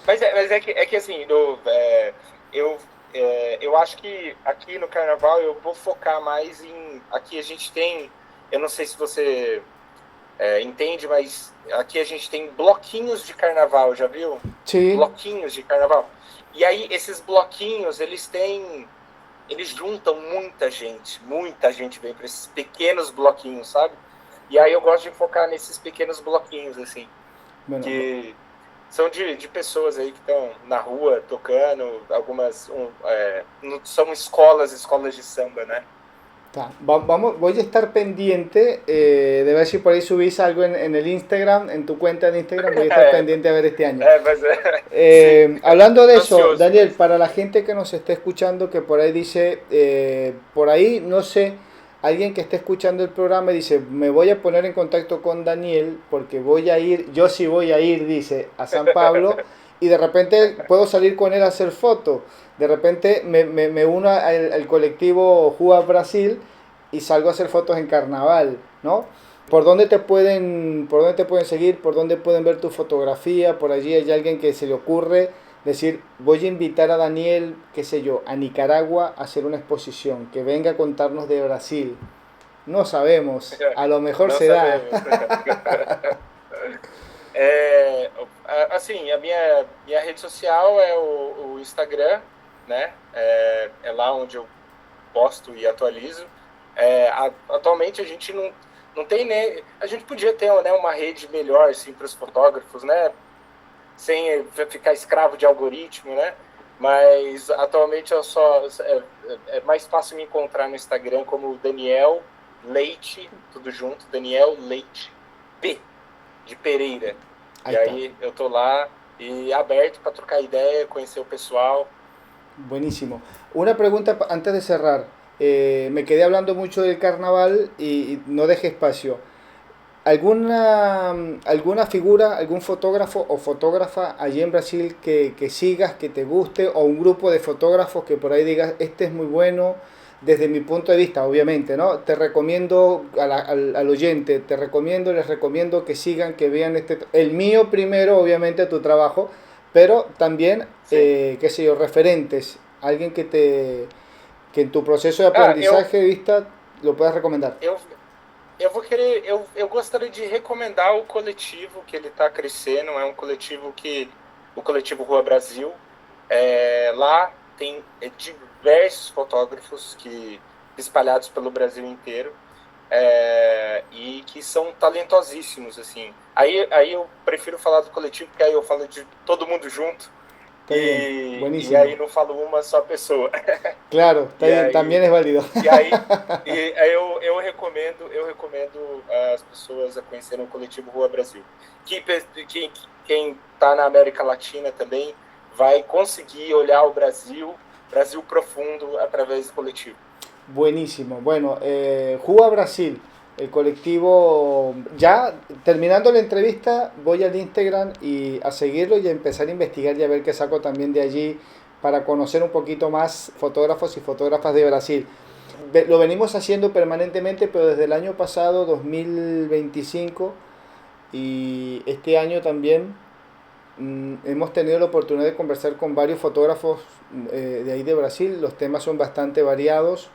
Mas é que assim, eu acho que aqui no carnaval eu vou focar mais em... Aqui a gente tem, eu não sei se você entende, mas aqui a gente tem bloquinhos de carnaval, já viu? Sim. Bloquinhos de carnaval. E aí esses bloquinhos, eles juntam muita gente vem para esses pequenos bloquinhos, sabe? E aí eu gosto de focar nesses pequenos bloquinhos, assim, que são de pessoas aí que estão na rua tocando, algumas são escolas de samba, né? Tá. Voy a estar pendiente de ver si por ahí subís algo en el Instagram, en tu cuenta de Instagram, voy a estar pendiente a ver este año. Sí. Hablando de eso, Daniel, para la gente que nos esté escuchando, que por ahí dice, por ahí, no sé, alguien que esté escuchando el programa y dice, me voy a poner en contacto con Daniel porque yo sí voy a ir, dice, a San Pablo, y de repente puedo salir con él a hacer fotos. De repente me uno al colectivo Jua Brasil y salgo a hacer fotos en carnaval, ¿no? ¿Por dónde te pueden seguir? ¿Por dónde pueden ver tu fotografía? Por allí hay alguien que se le ocurre decir, voy a invitar a Daniel, qué sé yo, a Nicaragua a hacer una exposición, que venga a contarnos de Brasil. No sabemos, a lo mejor se da. Assim, a minha rede social é o Instagram, né? É lá onde eu posto e atualizo. Atualmente a gente não tem, né? A gente podia ter, né, uma rede melhor assim, para os fotógrafos, né? Sem ficar escravo de algoritmo, né? Mas atualmente é mais fácil me encontrar no Instagram como Daniel Leite, tudo junto, Daniel Leite P, de Pereira. Ahí e aí eu tô lá e aberto para trocar ideia, conhecer o pessoal. Buenísimo. Una pregunta antes de cerrar. Me quedé hablando mucho del carnaval y no dejé espacio. ¿Alguna figura, algún fotógrafo o fotógrafa allí en Brasil que sigas, que te guste, o un grupo de fotógrafos que por ahí digas, este es muy bueno, desde mi punto de vista, obviamente, ¿no? Te recomiendo al oyente, les recomiendo que sigan, que vean el mío primero, obviamente, tu trabajo, pero también, Sim. qué sé yo, referentes, alguien que en tu proceso de Ah, eu, aprendizaje, vista, lo puedas recomendar. eu, eu vou querer, eu gostaria de recomendar o coletivo que ele está crescendo, é um coletivo o coletivo Rua Brasil, lá tem diversos fotógrafos espalhados pelo Brasil inteiro, e que são talentosíssimos, assim. Aí eu prefiro falar do coletivo, porque aí eu falo de todo mundo junto, Está bien, e buenísimo. aí não falo uma só pessoa. Claro, está E bien, también aí, es válido. e aí, eu recomendo as pessoas a conhecerem o coletivo Rua Brasil. Quem está na América Latina também vai conseguir olhar o Brasil profundo, através do coletivo. Buenísimo. Bueno, Juba Brasil, el colectivo. Ya terminando la entrevista, voy al Instagram y a seguirlo y a empezar a investigar y a ver qué saco también de allí para conocer un poquito más fotógrafos y fotógrafas de Brasil. Lo venimos haciendo permanentemente, pero desde el año pasado, 2025, y este año también hemos tenido la oportunidad de conversar con varios fotógrafos de ahí de Brasil. Los temas son bastante variados,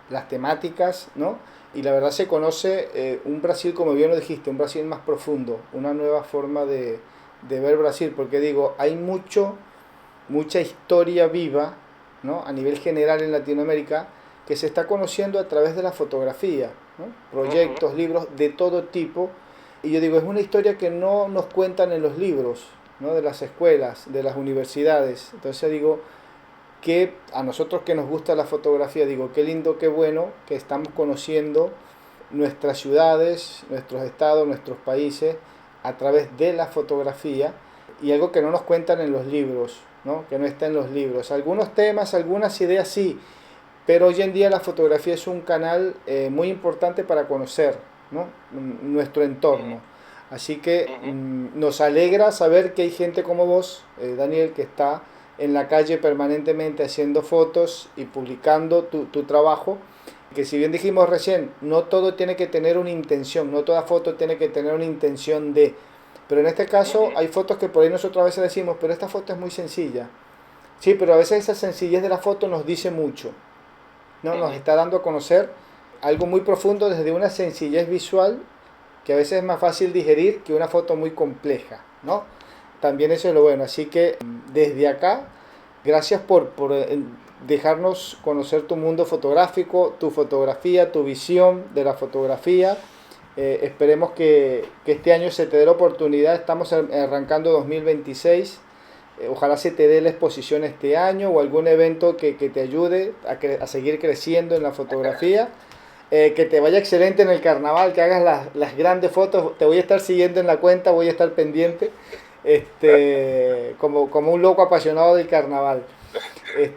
las temáticas, ¿no? Y la verdad se conoce un Brasil, como bien lo dijiste, un Brasil más profundo, una nueva forma de ver Brasil, porque digo, hay mucha historia viva, ¿no? A nivel general en Latinoamérica, que se está conociendo a través de la fotografía, ¿no? Uhum, Proyectos, libros de todo tipo. Y yo digo, es una historia que no nos cuentan en los libros, ¿no? De las escuelas, de las universidades. Entonces digo, que a nosotros que nos gusta la fotografía, digo, qué lindo, qué bueno que estamos conociendo nuestras ciudades, nuestros estados, nuestros países a través de la fotografía, y algo que no nos cuentan en los libros, ¿no? Que no está en los libros. Algunos temas, algunas ideas sí, pero hoy en día la fotografía es un canal muy importante para conocer, ¿no? Nuestro uhum, entorno. Así que uhum. nos alegra saber que hay gente como vos, Daniel, que está en la calle permanentemente haciendo fotos y publicando tu trabajo, que si bien dijimos recién, no todo tiene que tener una intención, no toda foto tiene que tener una intención de, pero en este caso Uhum. hay fotos que por ahí nosotros a veces decimos, pero esta foto es muy sencilla. Sí, pero a veces esa sencillez de la foto nos dice mucho, ¿no? Nos Uhum. está dando a conocer algo muy profundo desde una sencillez visual que a veces es más fácil digerir que una foto muy compleja, ¿no? También eso es lo bueno. Así que desde acá, gracias por dejarnos conocer tu mundo fotográfico, tu fotografía, tu visión de la fotografía. Esperemos que este año se te dé la oportunidad. Estamos arrancando 2026. Ojalá se te dé la exposición este año o algún evento que te ayude a seguir creciendo en la fotografía. Que te vaya excelente en el carnaval, que hagas las grandes fotos. Te voy a estar siguiendo en la cuenta, voy a estar pendiente, como un loco apasionado del carnaval.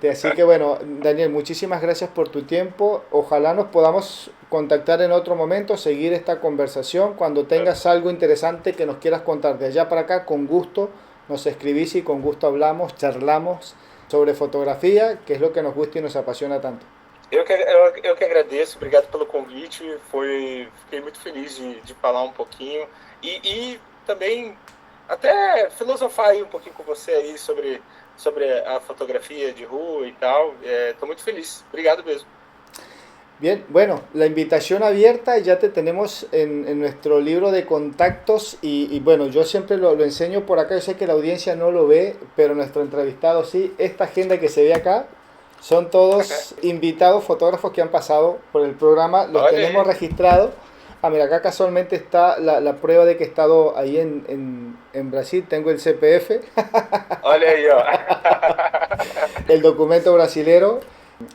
Así que bueno, Daniel, muchísimas gracias por tu tiempo. Ojalá nos podamos contactar en otro momento, seguir esta conversación. Cuando tengas algo interesante que nos quieras contar de allá para acá, con gusto nos escribís y con gusto hablamos, charlamos sobre fotografía, que es lo que nos gusta y nos apasiona tanto. Eu que agradeço, obrigado pelo convite. Fiquei muito feliz de falar um pouquinho e também até filosofar aí um pouquinho com você aí sobre a fotografia de rua e tal. Estou muito feliz. Obrigado mesmo. Bien, bueno, la invitación abierta, ya te tenemos en nuestro libro de contactos y bueno, yo siempre lo enseño por acá, yo sé que la audiencia no lo ve, pero nuestro entrevistado sí, esta agenda que se ve acá son todos invitados, fotógrafos que han pasado por el programa, los Olha tenemos aí, registrados. Ah, mira, acá casualmente está la prueba de que he estado ahí en Brasil, tengo el CPF, olha aí, ó. el documento brasilero.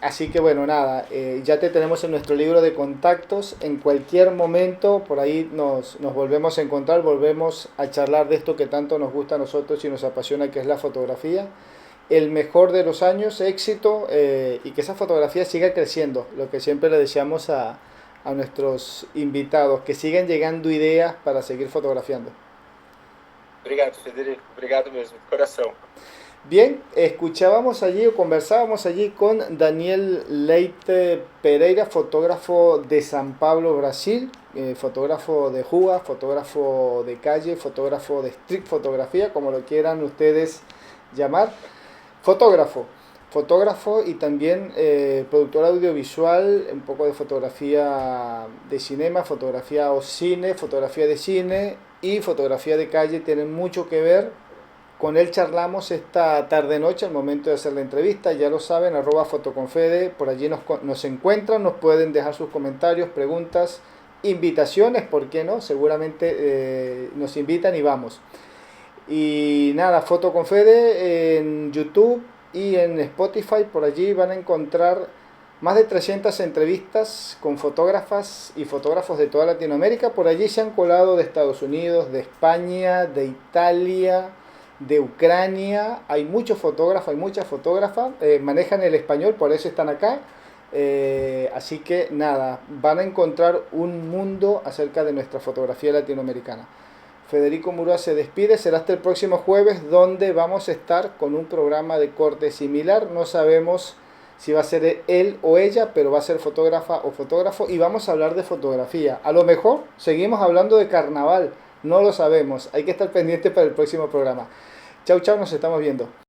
Así que bueno, nada, ya te tenemos en nuestro libro de contactos. En cualquier momento por ahí nos volvemos a encontrar, volvemos a charlar de esto que tanto nos gusta a nosotros y nos apasiona, que es la fotografía. El mejor de los años, éxito, y que esa fotografía siga creciendo, lo que siempre le deseamos a nuestros invitados, que sigan llegando ideas para seguir fotografiando. Obrigado, Federico. Obrigado mesmo, de coração. Bien, escuchábamos allí o conversábamos allí con Daniel Leite Pereira, fotógrafo de San Pablo, Brasil, fotógrafo de rúa, fotógrafo de calle, fotógrafo de street fotografía, como lo quieran ustedes llamar. Fotógrafo, fotógrafo y también productor audiovisual, un poco de fotografía de cinema, fotografía o cine, fotografía de cine y fotografía de calle tienen mucho que ver. Con él charlamos esta tarde-noche al momento de hacer la entrevista, ya lo saben, @fotoconfede, por allí nos encuentran, nos pueden dejar sus comentarios, preguntas, invitaciones, ¿por qué no? Seguramente nos invitan y vamos. Y nada, Foto con Fede en YouTube y en Spotify, por allí van a encontrar más de 300 entrevistas con fotógrafas y fotógrafos de toda Latinoamérica. Por allí se han colado de Estados Unidos, de España, de Italia, de Ucrania. Hay muchos fotógrafos, hay muchas fotógrafas, manejan el español, por eso están acá. Así que nada, van a encontrar un mundo acerca de nuestra fotografía latinoamericana. Federico Murúa se despide, será hasta el próximo jueves donde vamos a estar con un programa de corte similar. No sabemos si va a ser él o ella, pero va a ser fotógrafa o fotógrafo y vamos a hablar de fotografía. A lo mejor seguimos hablando de carnaval, no lo sabemos. Hay que estar pendiente para el próximo programa. Chau, chau, nos estamos viendo.